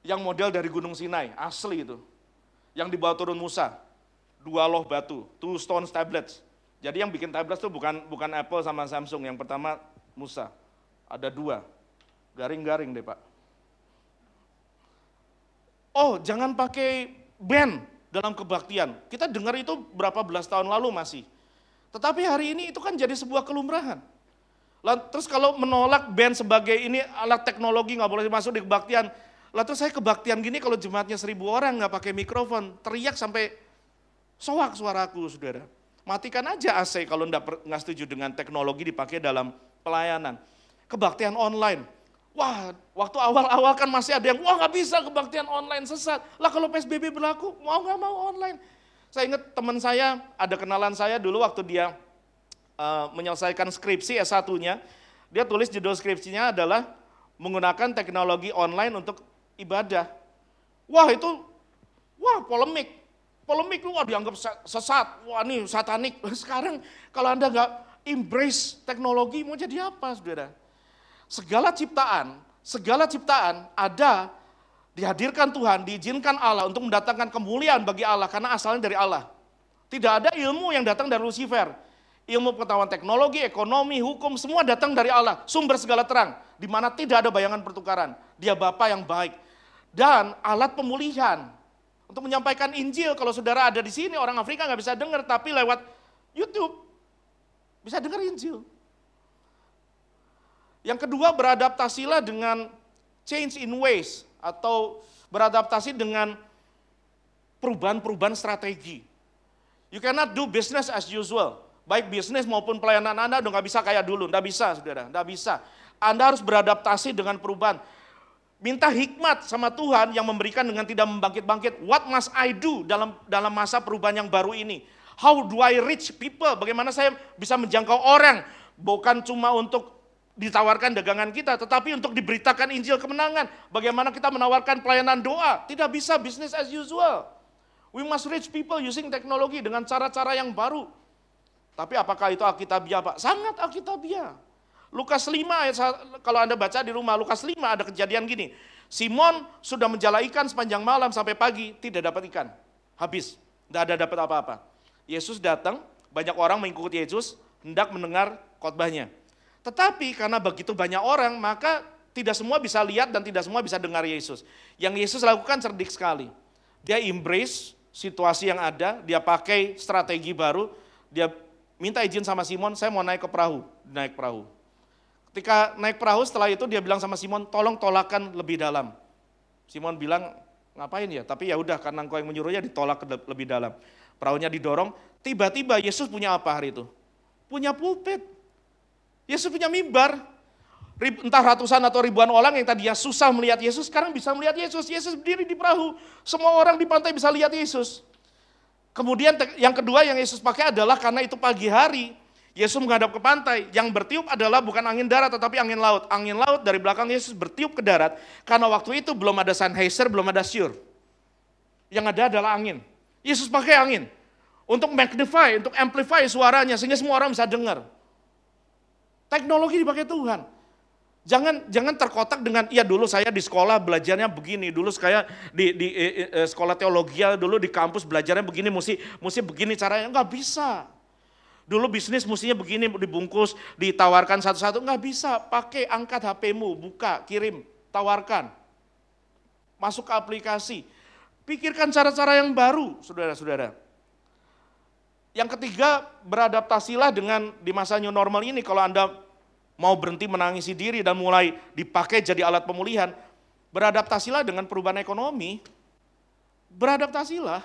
Yang model dari Gunung Sinai, asli itu. Yang dibawa turun Musa, 2 loh batu, 2 stone tablets. Jadi yang bikin tablets itu bukan Apple sama Samsung, yang pertama Musa. Ada 2, garing-garing deh Pak. Oh jangan pakai band dalam kebaktian. Kita dengar itu berapa belas tahun lalu masih. Tetapi hari ini itu kan jadi sebuah kelumrahan. Terus kalau menolak band sebagai ini alat teknologi nggak boleh masuk di kebaktian. Terus saya kebaktian gini kalau jemaatnya 1000 orang nggak pakai mikrofon, teriak sampai soak suaraku saudara. Matikan aja AC kalau nggak setuju dengan teknologi dipakai dalam pelayanan. Kebaktian online. Wah, waktu awal-awal kan masih ada yang, wah nggak bisa kebaktian online sesat. Lah kalau PSBB berlaku, mau nggak mau online. Saya ingat teman saya, ada kenalan saya dulu waktu dia menyelesaikan skripsi S1-nya, dia tulis judul skripsinya adalah menggunakan teknologi online untuk ibadah. Wah polemik. Polemik lu dianggap sesat, wah ini satanik. Sekarang kalau Anda nggak embrace teknologi mau jadi apa, saudara? Segala ciptaan ada, dihadirkan Tuhan, diizinkan Allah untuk mendatangkan kemuliaan bagi Allah karena asalnya dari Allah. Tidak ada ilmu yang datang dari Lucifer. Ilmu pengetahuan teknologi, ekonomi, hukum, semua datang dari Allah. Sumber segala terang, di mana tidak ada bayangan pertukaran. Dia Bapa yang baik. Dan alat pemulihan. Untuk menyampaikan Injil, kalau saudara ada di sini, orang Afrika nggak bisa dengar, tapi lewat YouTube bisa dengar Injil. Yang kedua, beradaptasilah dengan change in ways, atau beradaptasi dengan perubahan-perubahan strategi. You cannot do business as usual. Baik bisnis maupun pelayanan Anda udah nggak bisa kayak dulu, nggak bisa saudara, nggak bisa. Anda harus beradaptasi dengan perubahan. Minta hikmat sama Tuhan yang memberikan dengan tidak membangkit-bangkit. What must I do dalam masa perubahan yang baru ini? How do I reach people? Bagaimana saya bisa menjangkau orang? Bukan cuma untuk ditawarkan dagangan kita, tetapi untuk diberitakan Injil kemenangan. Bagaimana kita menawarkan pelayanan doa? Tidak bisa business as usual. We must reach people using teknologi dengan cara-cara yang baru. Tapi apakah itu Alkitabiah, Pak? Sangat Alkitabiah. Lukas 5, kalau Anda baca di rumah, Lukas 5 ada kejadian gini. Simon sudah menjala ikan sepanjang malam sampai pagi, tidak dapat ikan. Habis, tidak ada dapat apa-apa. Yesus datang, banyak orang mengikuti Yesus, hendak mendengar khotbahnya. Tetapi karena begitu banyak orang, maka tidak semua bisa lihat dan tidak semua bisa dengar Yesus. Yang Yesus lakukan cerdik sekali. Dia embrace situasi yang ada, dia pakai strategi baru, dia minta izin sama Simon, saya mau naik ke perahu, naik perahu. Ketika naik perahu, setelah itu dia bilang sama Simon, tolong tolakkan lebih dalam. Simon bilang, ngapain ya? Tapi ya udah, karena engkau yang menyuruhnya, ditolak lebih dalam. Perahunya didorong, tiba-tiba Yesus punya apa hari itu? Punya pulpit. Yesus punya mimbar. Entah ratusan atau ribuan orang yang tadinya susah melihat Yesus, sekarang bisa melihat Yesus. Yesus berdiri di perahu, semua orang di pantai bisa lihat Yesus. Kemudian yang kedua yang Yesus pakai adalah karena itu pagi hari, Yesus menghadap ke pantai, yang bertiup adalah bukan angin darat tetapi angin laut. Angin laut dari belakang Yesus bertiup ke darat, karena waktu itu belum ada Sennheiser, belum ada Shure. Yang ada adalah angin. Yesus pakai angin untuk magnify, untuk amplify suaranya sehingga semua orang bisa dengar. Teknologi dipakai Tuhan. Jangan terkotak dengan, iya dulu saya di sekolah belajarnya begini, dulu saya di sekolah teologi dulu di kampus belajarnya begini, mesti begini caranya, enggak bisa. Dulu bisnis mestinya begini, dibungkus, ditawarkan satu-satu, enggak bisa. Pakai, angkat HP-mu, buka, kirim, tawarkan. Masuk ke aplikasi. Pikirkan cara-cara yang baru, saudara-saudara. Yang ketiga, beradaptasilah dengan di masa new normal ini, kalau Anda mau berhenti menangisi diri dan mulai dipakai jadi alat pemulihan, beradaptasilah dengan perubahan ekonomi, beradaptasilah.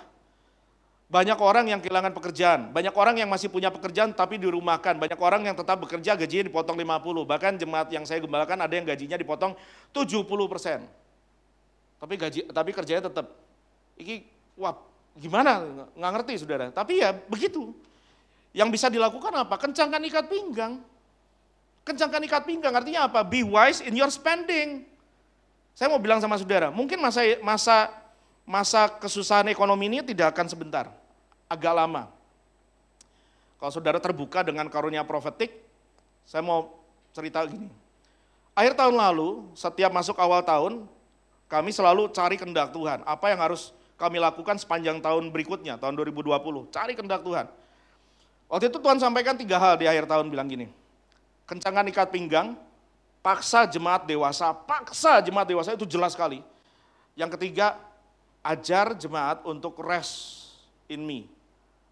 Banyak orang yang kehilangan pekerjaan, banyak orang yang masih punya pekerjaan tapi dirumahkan, banyak orang yang tetap bekerja gajinya dipotong 50, bahkan jemaat yang saya gembalakan ada yang gajinya dipotong 70%. Tapi kerjanya tetap, wah gimana, nggak ngerti saudara, tapi ya begitu. Yang bisa dilakukan apa? Kencangkan ikat pinggang. Kencangkan ikat pinggang artinya apa? Be wise in your spending. Saya mau bilang sama saudara, mungkin masa kesusahan ekonomi ini tidak akan sebentar, agak lama. Kalau saudara terbuka dengan karunia profetik, saya mau cerita gini. Akhir tahun lalu, setiap masuk awal tahun, kami selalu cari kehendak Tuhan. Apa yang harus kami lakukan sepanjang tahun berikutnya, tahun 2020, cari kehendak Tuhan. Waktu itu Tuhan sampaikan 3 hal di akhir tahun, bilang gini, kencangkan ikat pinggang, paksa jemaat dewasa itu jelas sekali. Yang ketiga, ajar jemaat untuk rest in me,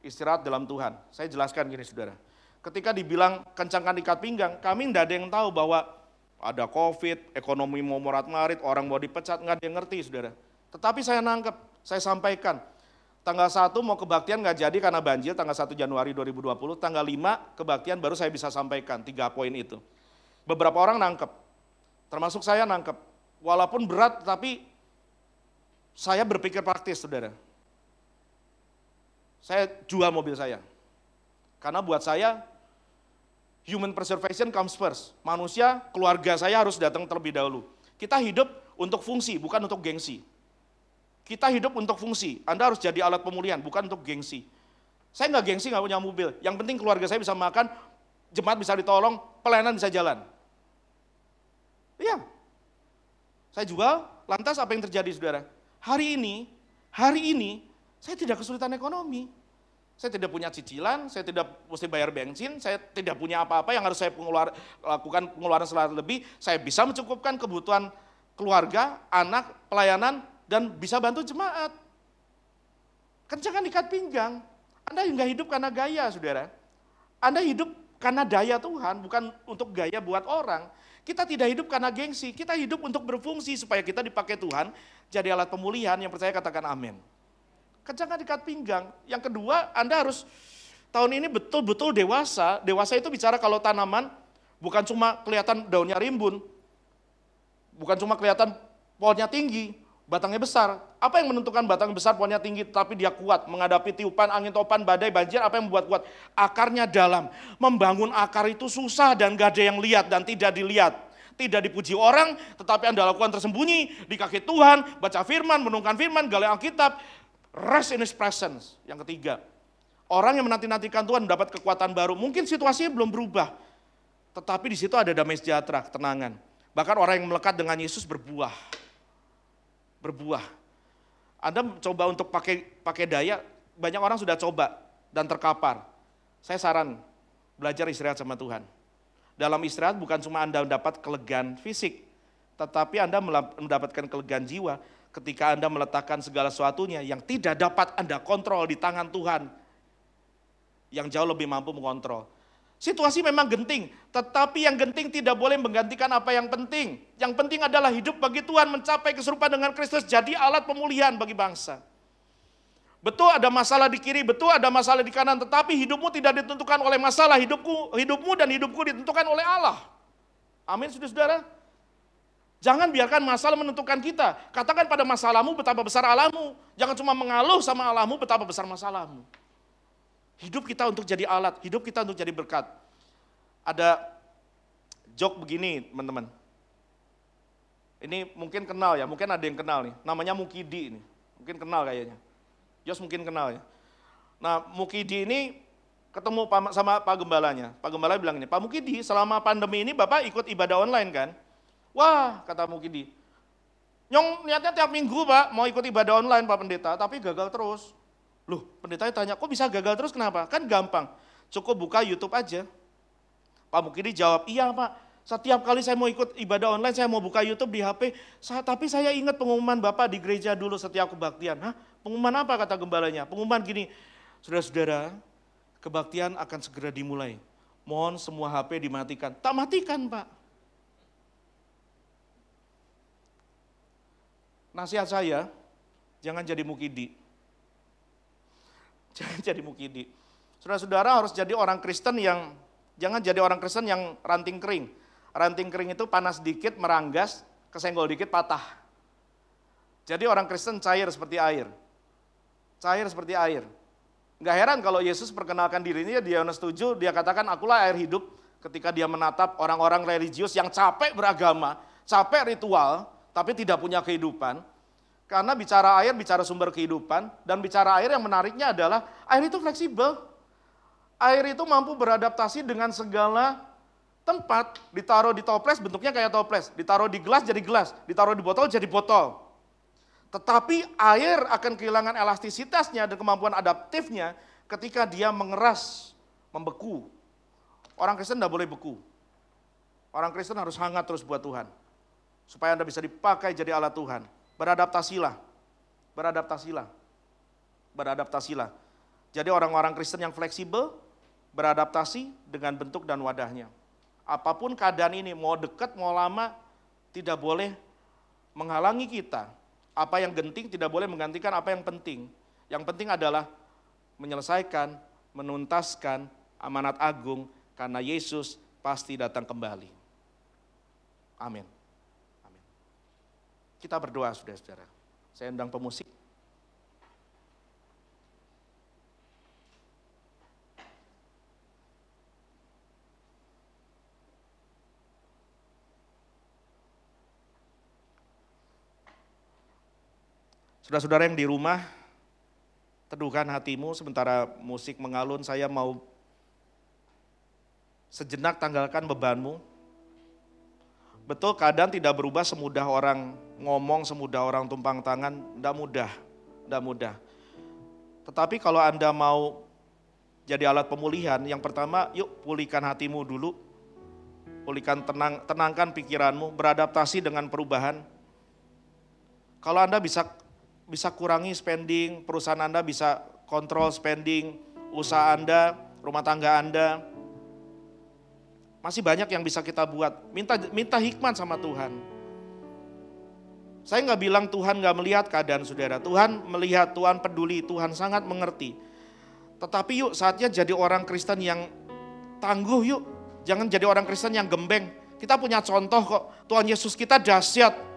istirahat dalam Tuhan. Saya jelaskan gini saudara, ketika dibilang kencangkan ikat pinggang, kami tidak ada yang tahu bahwa ada COVID, ekonomi mau morat-marit, orang mau dipecat, nggak ada yang ngerti saudara. Tetapi saya nangkep, saya sampaikan, tanggal 1 mau kebaktian nggak jadi karena banjir, tanggal 1 Januari 2020, tanggal 5 kebaktian baru saya bisa sampaikan 3 poin itu. Beberapa orang nangkep, termasuk saya nangkep, walaupun berat tapi saya berpikir praktis, saudara. Saya jual mobil saya. Karena buat saya, Human preservation comes first. Manusia, keluarga saya harus datang terlebih dahulu. Kita hidup untuk fungsi, bukan untuk gengsi. Kita hidup untuk fungsi. Anda harus jadi alat pemulihan, bukan untuk gengsi. Saya nggak gengsi, nggak punya mobil. Yang penting keluarga saya bisa makan, jemaat bisa ditolong, pelayanan bisa jalan. Iya. Saya jual, lantas apa yang terjadi, saudara? Hari ini, saya tidak kesulitan ekonomi. Saya tidak punya cicilan, saya tidak mesti bayar bensin, saya tidak punya apa-apa yang harus saya lakukan pengeluaran selalu lebih. Saya bisa mencukupkan kebutuhan keluarga, anak, pelayanan, dan bisa bantu jemaat. Kencangkan ikat pinggang. Anda nggak hidup karena gaya, saudara. Anda hidup karena daya Tuhan, bukan untuk gaya buat orang. Kita tidak hidup karena gengsi, kita hidup untuk berfungsi supaya kita dipakai Tuhan jadi alat pemulihan. Yang percaya katakan amin. Kencangkan ikat pinggang. Yang kedua, Anda harus tahun ini betul-betul dewasa. Dewasa itu bicara kalau tanaman bukan cuma kelihatan daunnya rimbun, bukan cuma kelihatan pohonnya tinggi, batangnya besar. Apa yang menentukan batang besar, pohonnya tinggi, tapi dia kuat menghadapi tiupan, angin topan, badai, banjir? Apa yang membuat kuat? Akarnya dalam. Membangun akar itu susah dan gak ada yang lihat dan tidak dilihat. Tidak dipuji orang, tetapi Anda lakukan tersembunyi di kaki Tuhan, baca firman, menungkan firman, gali Alkitab, rest in His presence. Yang ketiga, orang yang menanti-nantikan Tuhan mendapat kekuatan baru. Mungkin situasinya belum berubah, tetapi di situ ada damai sejahtera, ketenangan. Bahkan orang yang melekat dengan Yesus berbuah. Anda coba untuk pakai daya, banyak orang sudah coba dan terkapar. Saya saran, belajar istirahat sama Tuhan. Dalam istirahat bukan cuma Anda mendapat kelegaan fisik, tetapi Anda mendapatkan kelegaan jiwa ketika Anda meletakkan segala sesuatunya yang tidak dapat Anda kontrol di tangan Tuhan, yang jauh lebih mampu mengontrol. Situasi memang genting, tetapi yang genting tidak boleh menggantikan apa yang penting. Yang penting adalah hidup bagi Tuhan, mencapai keserupaan dengan Kristus, jadi alat pemulihan bagi bangsa. Betul ada masalah di kiri, betul ada masalah di kanan, tetapi hidupmu tidak ditentukan oleh masalah, hidupmu dan hidupku ditentukan oleh Allah. Amin, saudara-saudara. Jangan biarkan masalah menentukan kita. Katakan pada masalahmu betapa besar Allahmu. Jangan cuma mengeluh sama Allahmu betapa besar masalahmu. Hidup kita untuk jadi alat, hidup kita untuk jadi berkat. Ada joke begini, teman-teman. Ini mungkin kenal ya, mungkin ada yang kenal nih. Namanya Mukidi ini. Mungkin kenal kayaknya. Yos mungkin kenal ya. Nah, Mukidi ini ketemu sama Pak Gembalanya. Pak Gembala bilang ini, Pak Mukidi, selama pandemi ini Bapak ikut ibadah online kan? Wah, kata Mukidi, Nyong niatnya tiap minggu Pak, mau ikut ibadah online Pak Pendeta, tapi gagal terus. Loh, pendetanya tanya, kok bisa gagal terus kenapa? Kan gampang, cukup buka YouTube aja. Pak Mukidi jawab, iya Pak, setiap kali saya mau ikut ibadah online, saya mau buka YouTube di HP, tapi saya ingat pengumuman Bapak di gereja dulu setiap kebaktian. Hah? Pengumuman apa kata gembalanya? Pengumuman gini, saudara-saudara, kebaktian akan segera dimulai. Mohon semua HP dimatikan. Tak matikan Pak. Nasihat saya, jangan jadi Mukidi. Jangan jadi Mukidi. Saudara-saudara harus jadi orang Kristen yang, jangan jadi orang Kristen yang ranting kering. Ranting kering itu panas dikit, meranggas, kesenggol dikit, patah. Jadi orang Kristen cair seperti air. Cair seperti air. Nggak heran kalau Yesus perkenalkan dirinya di Yohanes 7, dia katakan, akulah air hidup, ketika dia menatap orang-orang religius yang capek beragama, capek ritual, tapi tidak punya kehidupan. Karena bicara air, bicara sumber kehidupan, dan bicara air yang menariknya adalah air itu fleksibel. Air itu mampu beradaptasi dengan segala tempat. Ditaruh di toples, bentuknya kayak toples. Ditaruh di gelas, jadi gelas. Ditaruh di botol, jadi botol. Tetapi air akan kehilangan elastisitasnya dan kemampuan adaptifnya ketika dia mengeras, membeku. Orang Kristen tidak boleh beku. Orang Kristen harus hangat terus buat Tuhan. Supaya Anda bisa dipakai jadi alat Tuhan. Beradaptasilah. Jadi orang-orang Kristen yang fleksibel, beradaptasi dengan bentuk dan wadahnya. Apapun keadaan ini, mau dekat, mau lama, tidak boleh menghalangi kita. Apa yang genting tidak boleh menggantikan apa yang penting. Yang penting adalah menyelesaikan, menuntaskan amanat agung, karena Yesus pasti datang kembali. Amin. Kita berdoa, saudara-saudara. Saya undang pemusik. Saudara-saudara yang di rumah, teduhkan hatimu sementara musik mengalun. Saya mau sejenak tanggalkan bebanmu. Betul, keadaan tidak berubah semudah orang ngomong, semudah orang tumpang tangan, tidak mudah. Tetapi kalau Anda mau jadi alat pemulihan, yang pertama yuk pulihkan hatimu dulu. Tenangkan pikiranmu, beradaptasi dengan perubahan. Kalau Anda bisa kurangi spending, perusahaan Anda bisa kontrol spending, usaha Anda, rumah tangga Anda. Masih banyak yang bisa kita buat. Minta hikmat sama Tuhan. Saya nggak bilang Tuhan nggak melihat keadaan saudara. Tuhan melihat, Tuhan peduli, Tuhan sangat mengerti. Tetapi yuk saatnya jadi orang Kristen yang tangguh yuk. Jangan jadi orang Kristen yang gembeng. Kita punya contoh kok. Tuhan Yesus kita dahsyat.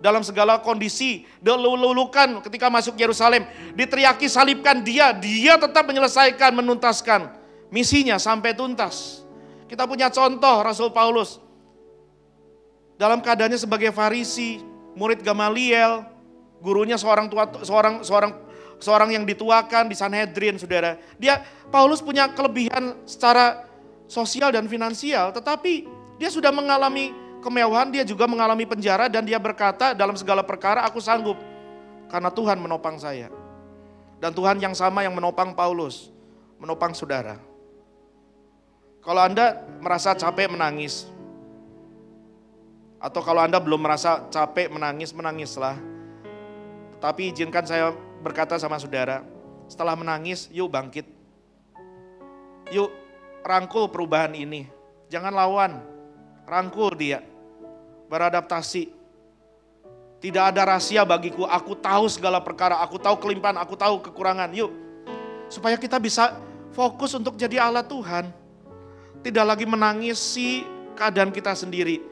Dalam segala kondisi, dilulukan ketika masuk Yerusalem, diteriaki salibkan dia tetap menyelesaikan, menuntaskan misinya sampai tuntas. Kita punya contoh Rasul Paulus. Dalam keadaannya sebagai Farisi, murid Gamaliel, gurunya seorang yang dituakan di Sanhedrin, saudara. Paulus punya kelebihan secara sosial dan finansial, tetapi dia sudah mengalami kemewahan, dia juga mengalami penjara dan dia berkata dalam segala perkara aku sanggup karena Tuhan menopang saya. Dan Tuhan yang sama yang menopang Paulus, menopang saudara. Kalau Anda merasa capek menangis, atau kalau Anda belum merasa capek menangis, menangislah. Tetapi izinkan saya berkata sama saudara, setelah menangis yuk bangkit. Yuk rangkul perubahan ini, jangan lawan, rangkul dia. Beradaptasi. Tidak ada rahasia bagiku, aku tahu segala perkara, aku tahu kelimpahan, aku tahu kekurangan. Yuk, supaya kita bisa fokus untuk jadi alat Tuhan. Tidak lagi menangisi keadaan kita sendiri.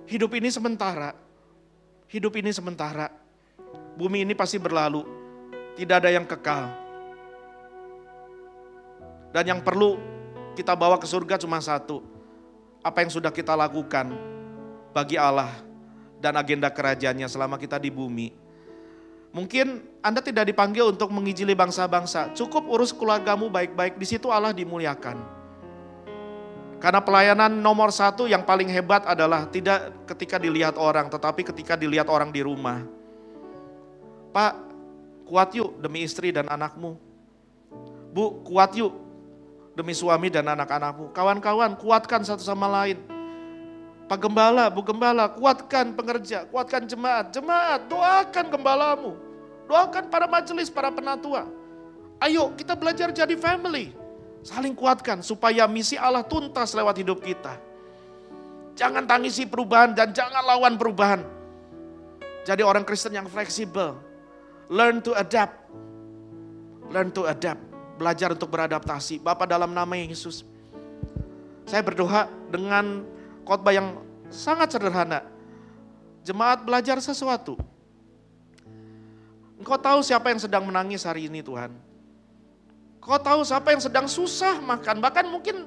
Hidup ini sementara. Hidup ini sementara. Bumi ini pasti berlalu. Tidak ada yang kekal. Dan yang perlu kita bawa ke surga cuma satu. Apa yang sudah kita lakukan bagi Allah dan agenda kerajaannya selama kita di bumi. Mungkin Anda tidak dipanggil untuk menginjili bangsa-bangsa. Cukup urus keluargamu baik-baik, di situ Allah dimuliakan. Karena pelayanan nomor satu yang paling hebat adalah tidak ketika dilihat orang, tetapi ketika dilihat orang di rumah. Pak, kuat yuk demi istri dan anakmu. Bu, kuat yuk demi suami dan anak-anakmu. Kawan-kawan, kuatkan satu sama lain. Pak Gembala, Bu Gembala, kuatkan pengerja, kuatkan jemaat. Jemaat, doakan gembalamu. Doakan para majelis, para penatua. Ayo kita belajar jadi family. Saling kuatkan supaya misi Allah tuntas lewat hidup kita. Jangan tangisi perubahan dan jangan lawan perubahan. Jadi orang Kristen yang fleksibel. Learn to adapt. Learn to adapt. Belajar untuk beradaptasi. Bapa, dalam nama Yesus, saya berdoa dengan khotbah yang sangat sederhana. Jemaat belajar sesuatu. Engkau tahu siapa yang sedang menangis hari ini Tuhan. Engkau tahu siapa yang sedang susah makan. Bahkan mungkin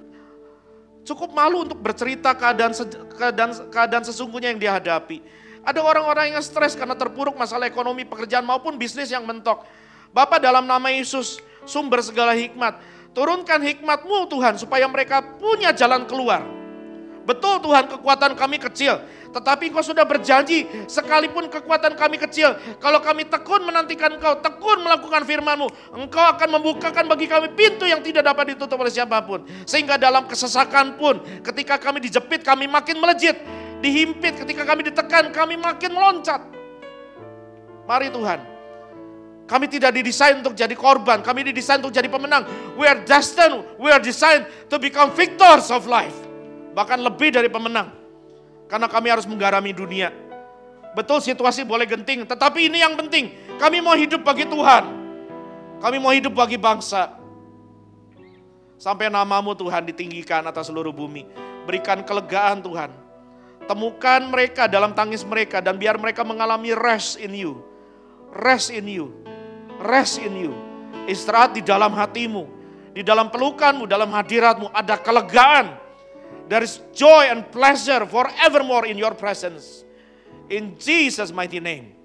cukup malu untuk bercerita keadaan sesungguhnya yang dia hadapi. Ada orang-orang yang stres karena terpuruk masalah ekonomi, pekerjaan maupun bisnis yang mentok. Bapa, dalam nama Yesus, sumber segala hikmat. Turunkan hikmat-Mu Tuhan supaya mereka punya jalan keluar. Betul Tuhan, kekuatan kami kecil. Tetapi Engkau sudah berjanji, sekalipun kekuatan kami kecil, kalau kami tekun menantikan Engkau, tekun melakukan firman-Mu, Engkau akan membukakan bagi kami pintu yang tidak dapat ditutup oleh siapapun. Sehingga dalam kesesakan pun, ketika kami dijepit, kami makin melejit. Dihimpit, ketika kami ditekan, kami makin meloncat. Mari Tuhan, kami tidak didesain untuk jadi korban, kami didesain untuk jadi pemenang. We are destined, we are designed to become victors of life. Bahkan lebih dari pemenang. Karena kami harus menggarami dunia. Betul situasi boleh genting, tetapi ini yang penting. Kami mau hidup bagi Tuhan. Kami mau hidup bagi bangsa. Sampai nama-Mu Tuhan ditinggikan atas seluruh bumi. Berikan kelegaan Tuhan. Temukan mereka dalam tangis mereka dan biar mereka mengalami rest in you. Rest in you. Rest in you. Istirahat di dalam hatimu. Di dalam pelukanmu, dalam hadiratmu ada kelegaan. There is joy and pleasure forevermore in your presence. In Jesus' mighty name.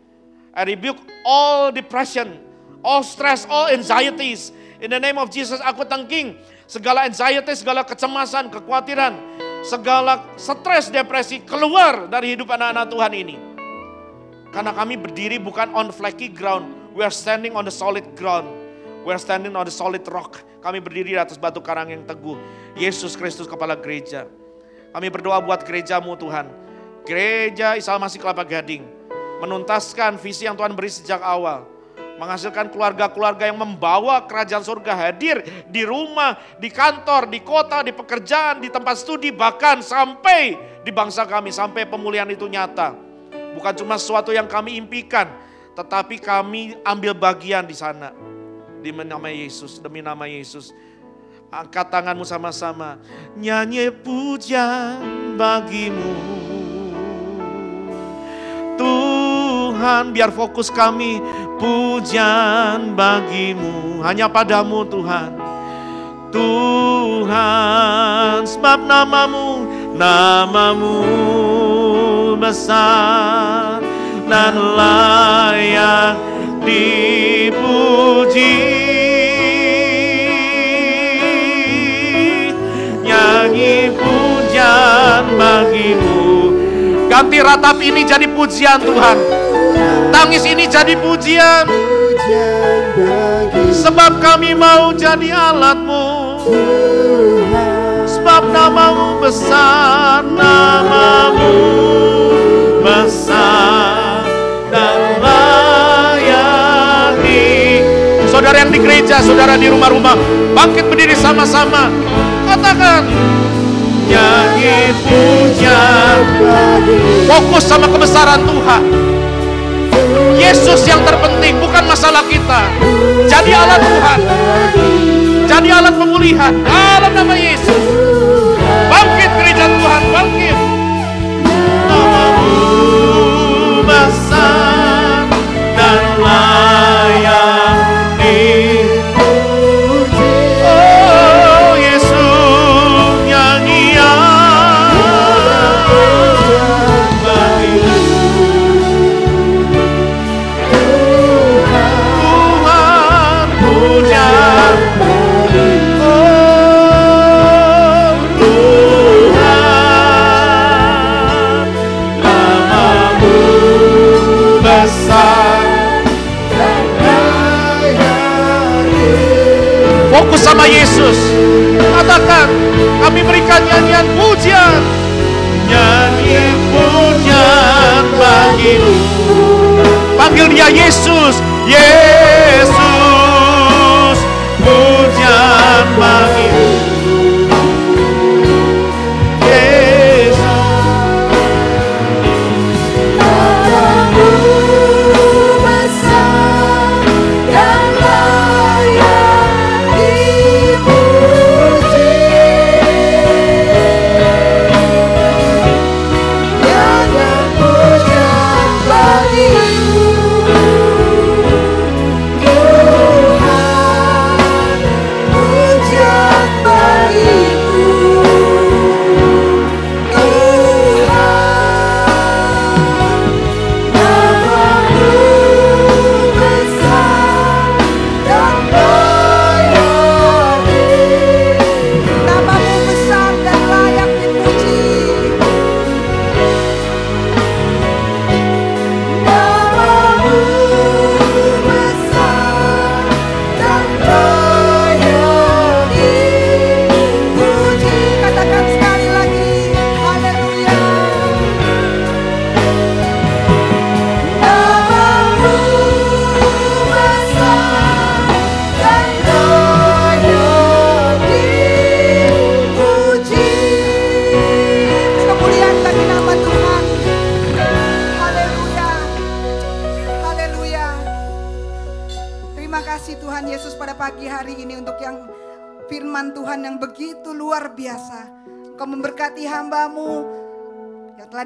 I rebuke all depression, all stress, all anxieties. In the name of Jesus, aku tangking segala anxiety, segala kecemasan, kekhawatiran, segala stres, depresi keluar dari hidup anak-anak Tuhan ini. Karena kami berdiri bukan on flaky ground, we are standing on the solid ground. We are standing on the solid rock. Kami berdiri di atas batu karang yang teguh. Yesus Kristus kepala gereja. Kami berdoa buat gerejamu Tuhan. Gereja Isa Masih Kelapa Gading. Menuntaskan visi yang Tuhan beri sejak awal. Menghasilkan keluarga-keluarga yang membawa kerajaan surga hadir di rumah, di kantor, di kota, di pekerjaan, di tempat studi. Bahkan sampai di bangsa kami, sampai pemulihan itu nyata. Bukan cuma sesuatu yang kami impikan, tetapi kami ambil bagian di sana. Demi nama Yesus, demi nama Yesus. Angkat tanganmu sama-sama. Nyanyi pujian bagimu Tuhan, biar fokus kami. Pujian bagimu, hanya padamu Tuhan. Tuhan, sebab namamu besar dan layak dipuji. Nyanyi pujian bagimu. Ganti ratap ini jadi pujian Tuhan. Tangis ini jadi pujian. Sebab kami mau jadi alat-Mu. Sebab namamu besar, namamu besar dan layak di. Saudara yang di gereja, saudara di rumah-rumah, bangkit berdiri sama-sama. Katakan, nyanyi pujian. Fokus sama kebesaran Tuhan. Yesus yang terpenting, bukan masalah kita. Jadi alat Tuhan, jadi alat pemulihan dalam nama Yesus. Bangkit gereja Tuhan, bangkit. Namamu besar dan layak dipuji. Oh Yesus, nyanyian bagimu. Tuhan pujian. Oh Tuhan, namamu besar. Fokus sama Yesus. Katakan, kami berikan nyanyian pujian. Nyanyi pujian bagimu. Panggil dia Yesus. Yesus, pujian bagimu.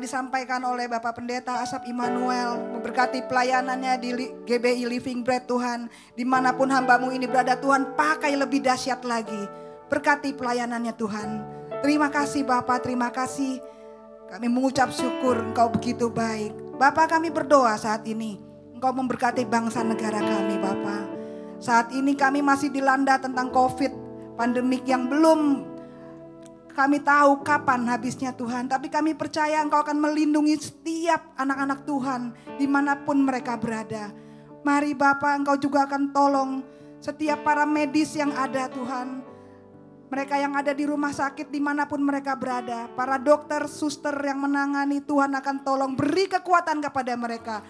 Disampaikan oleh Bapak Pendeta Asaf Immanuel, memberkati pelayanannya di GBI Living Bread Tuhan. Dimanapun hamba-Mu ini berada Tuhan, pakai lebih dahsyat lagi. Berkati pelayanannya Tuhan. Terima kasih Bapak, terima kasih. Kami mengucap syukur Engkau begitu baik. Bapak, kami berdoa saat ini. Engkau memberkati bangsa negara kami Bapa. Saat ini kami masih dilanda tentang COVID, pandemik yang belum kami tahu kapan habisnya Tuhan. Tapi kami percaya Engkau akan melindungi setiap anak-anak Tuhan dimanapun mereka berada. Mari Bapa, Engkau juga akan tolong setiap para medis yang ada Tuhan. Mereka yang ada di rumah sakit dimanapun mereka berada. Para dokter, suster yang menangani, Tuhan akan tolong beri kekuatan kepada mereka.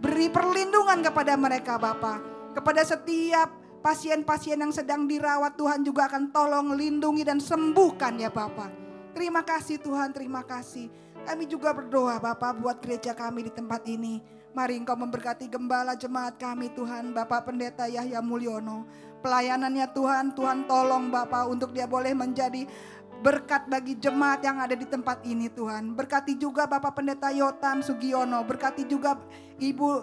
Beri perlindungan kepada mereka Bapa. Kepada setiap pasien-pasien yang sedang dirawat, Tuhan juga akan tolong lindungi dan sembuhkan ya Bapa. Terima kasih Tuhan, terima kasih. Kami juga berdoa Bapa buat gereja kami di tempat ini. Mari Engkau memberkati gembala jemaat kami Tuhan, Bapak Pendeta Yahya Mulyono. Pelayanannya Tuhan, Tuhan tolong Bapak untuk dia boleh menjadi berkat bagi jemaat yang ada di tempat ini Tuhan. Berkati juga Bapak Pendeta Yotam Sugiono, berkati juga Ibu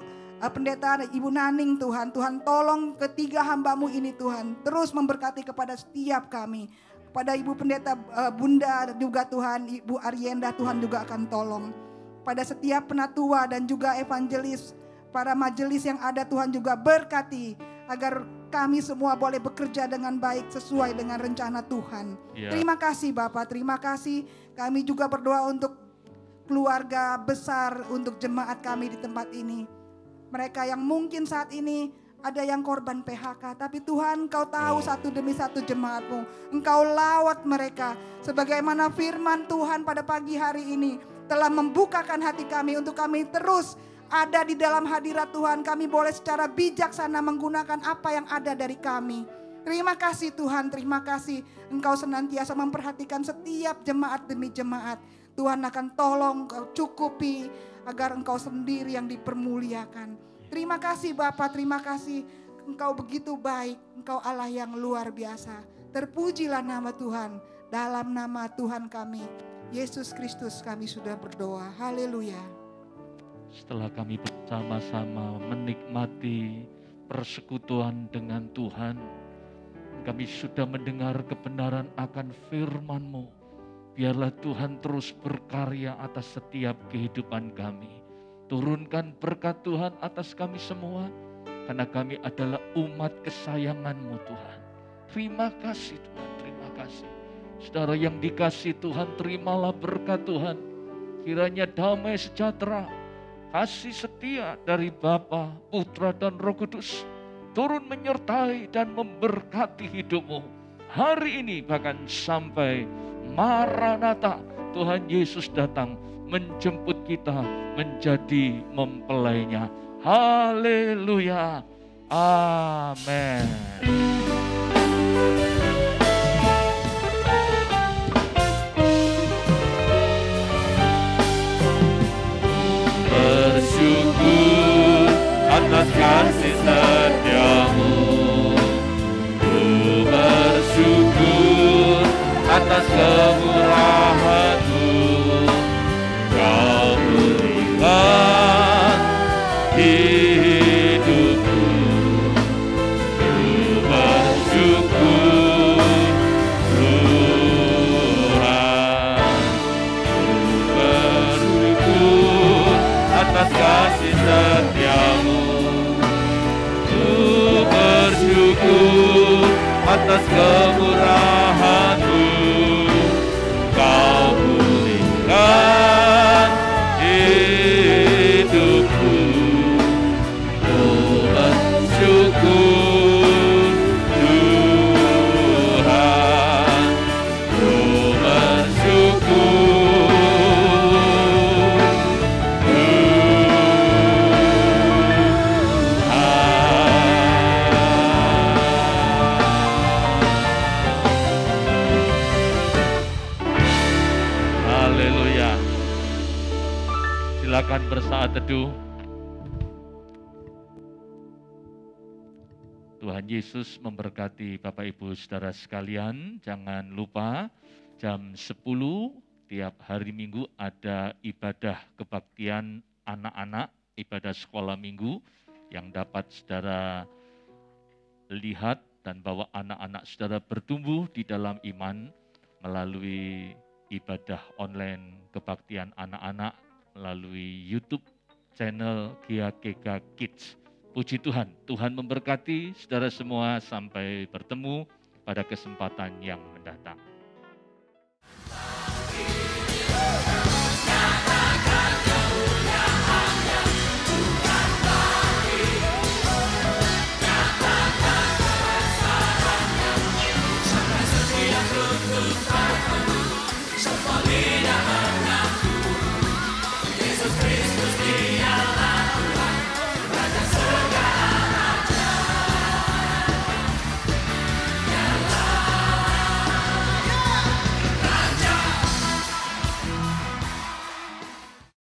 Pendeta Ibu Naning Tuhan. Tuhan tolong ketiga hamba-Mu ini Tuhan, terus memberkati kepada setiap kami. Pada Ibu Pendeta Bunda juga Tuhan, Ibu Arienda Tuhan juga akan tolong. Pada setiap penatua dan juga evangelis, para majelis yang ada Tuhan juga berkati. Agar kami semua boleh bekerja dengan baik sesuai dengan rencana Tuhan. Ya. Terima kasih Bapak, terima kasih. Kami juga berdoa untuk keluarga besar, untuk jemaat kami di tempat ini. Mereka yang mungkin saat ini ada yang korban PHK. Tapi Tuhan Engkau tahu satu demi satu jemaat-Mu. Engkau lawat mereka. Sebagaimana firman Tuhan pada pagi hari ini telah membukakan hati kami untuk kami terus ada di dalam hadirat Tuhan. Kami boleh secara bijaksana menggunakan apa yang ada dari kami. Terima kasih Tuhan, terima kasih. Engkau senantiasa memperhatikan setiap jemaat demi jemaat. Tuhan akan tolong Engkau cukupi agar Engkau sendiri yang dipermuliakan. Terima kasih Bapa, terima kasih. Engkau begitu baik, Engkau Allah yang luar biasa. Terpujilah nama Tuhan. Dalam nama Tuhan kami, Yesus Kristus kami sudah berdoa. Haleluya. Setelah kami bersama-sama menikmati persekutuan dengan Tuhan, kami sudah mendengar kebenaran akan firman-Mu. Biarlah Tuhan terus berkarya atas setiap kehidupan kami. Turunkan berkat Tuhan atas kami semua, karena kami adalah umat kesayangan-Mu Tuhan. Terima kasih Tuhan, terima kasih. Saudara yang dikasih Tuhan, terimalah berkat Tuhan. Kiranya damai sejahtera, kasih setia dari Bapa, Putra dan Roh Kudus turun menyertai dan memberkati hidupmu hari ini bahkan sampai Maranatha, Tuhan Yesus datang menjemput kita menjadi mempelainya. Haleluya. Amin. Bersyukur atas kasih setiamu, ku bersyukur atas kemurahan-Mu. Kau berikan hidupku, ku bersyukur Tuhan, ku bersyukur atas kasih setiamu, ku bersyukur atas kemurahan-Mu. Kau pulihkan hidupku, ku bersyukur Tuhan, ku bersyukur silakan bersaat teduh. Tuhan Yesus memberkati Bapak Ibu Saudara sekalian. Jangan lupa jam 10 tiap hari Minggu ada ibadah kebaktian anak-anak, ibadah sekolah minggu yang dapat saudara lihat dan bawa anak-anak saudara bertumbuh di dalam iman melalui ibadah online kebaktian anak-anak melalui YouTube channel GAGK Kids. Puji Tuhan, Tuhan memberkati saudara semua, sampai bertemu pada kesempatan yang mendatang.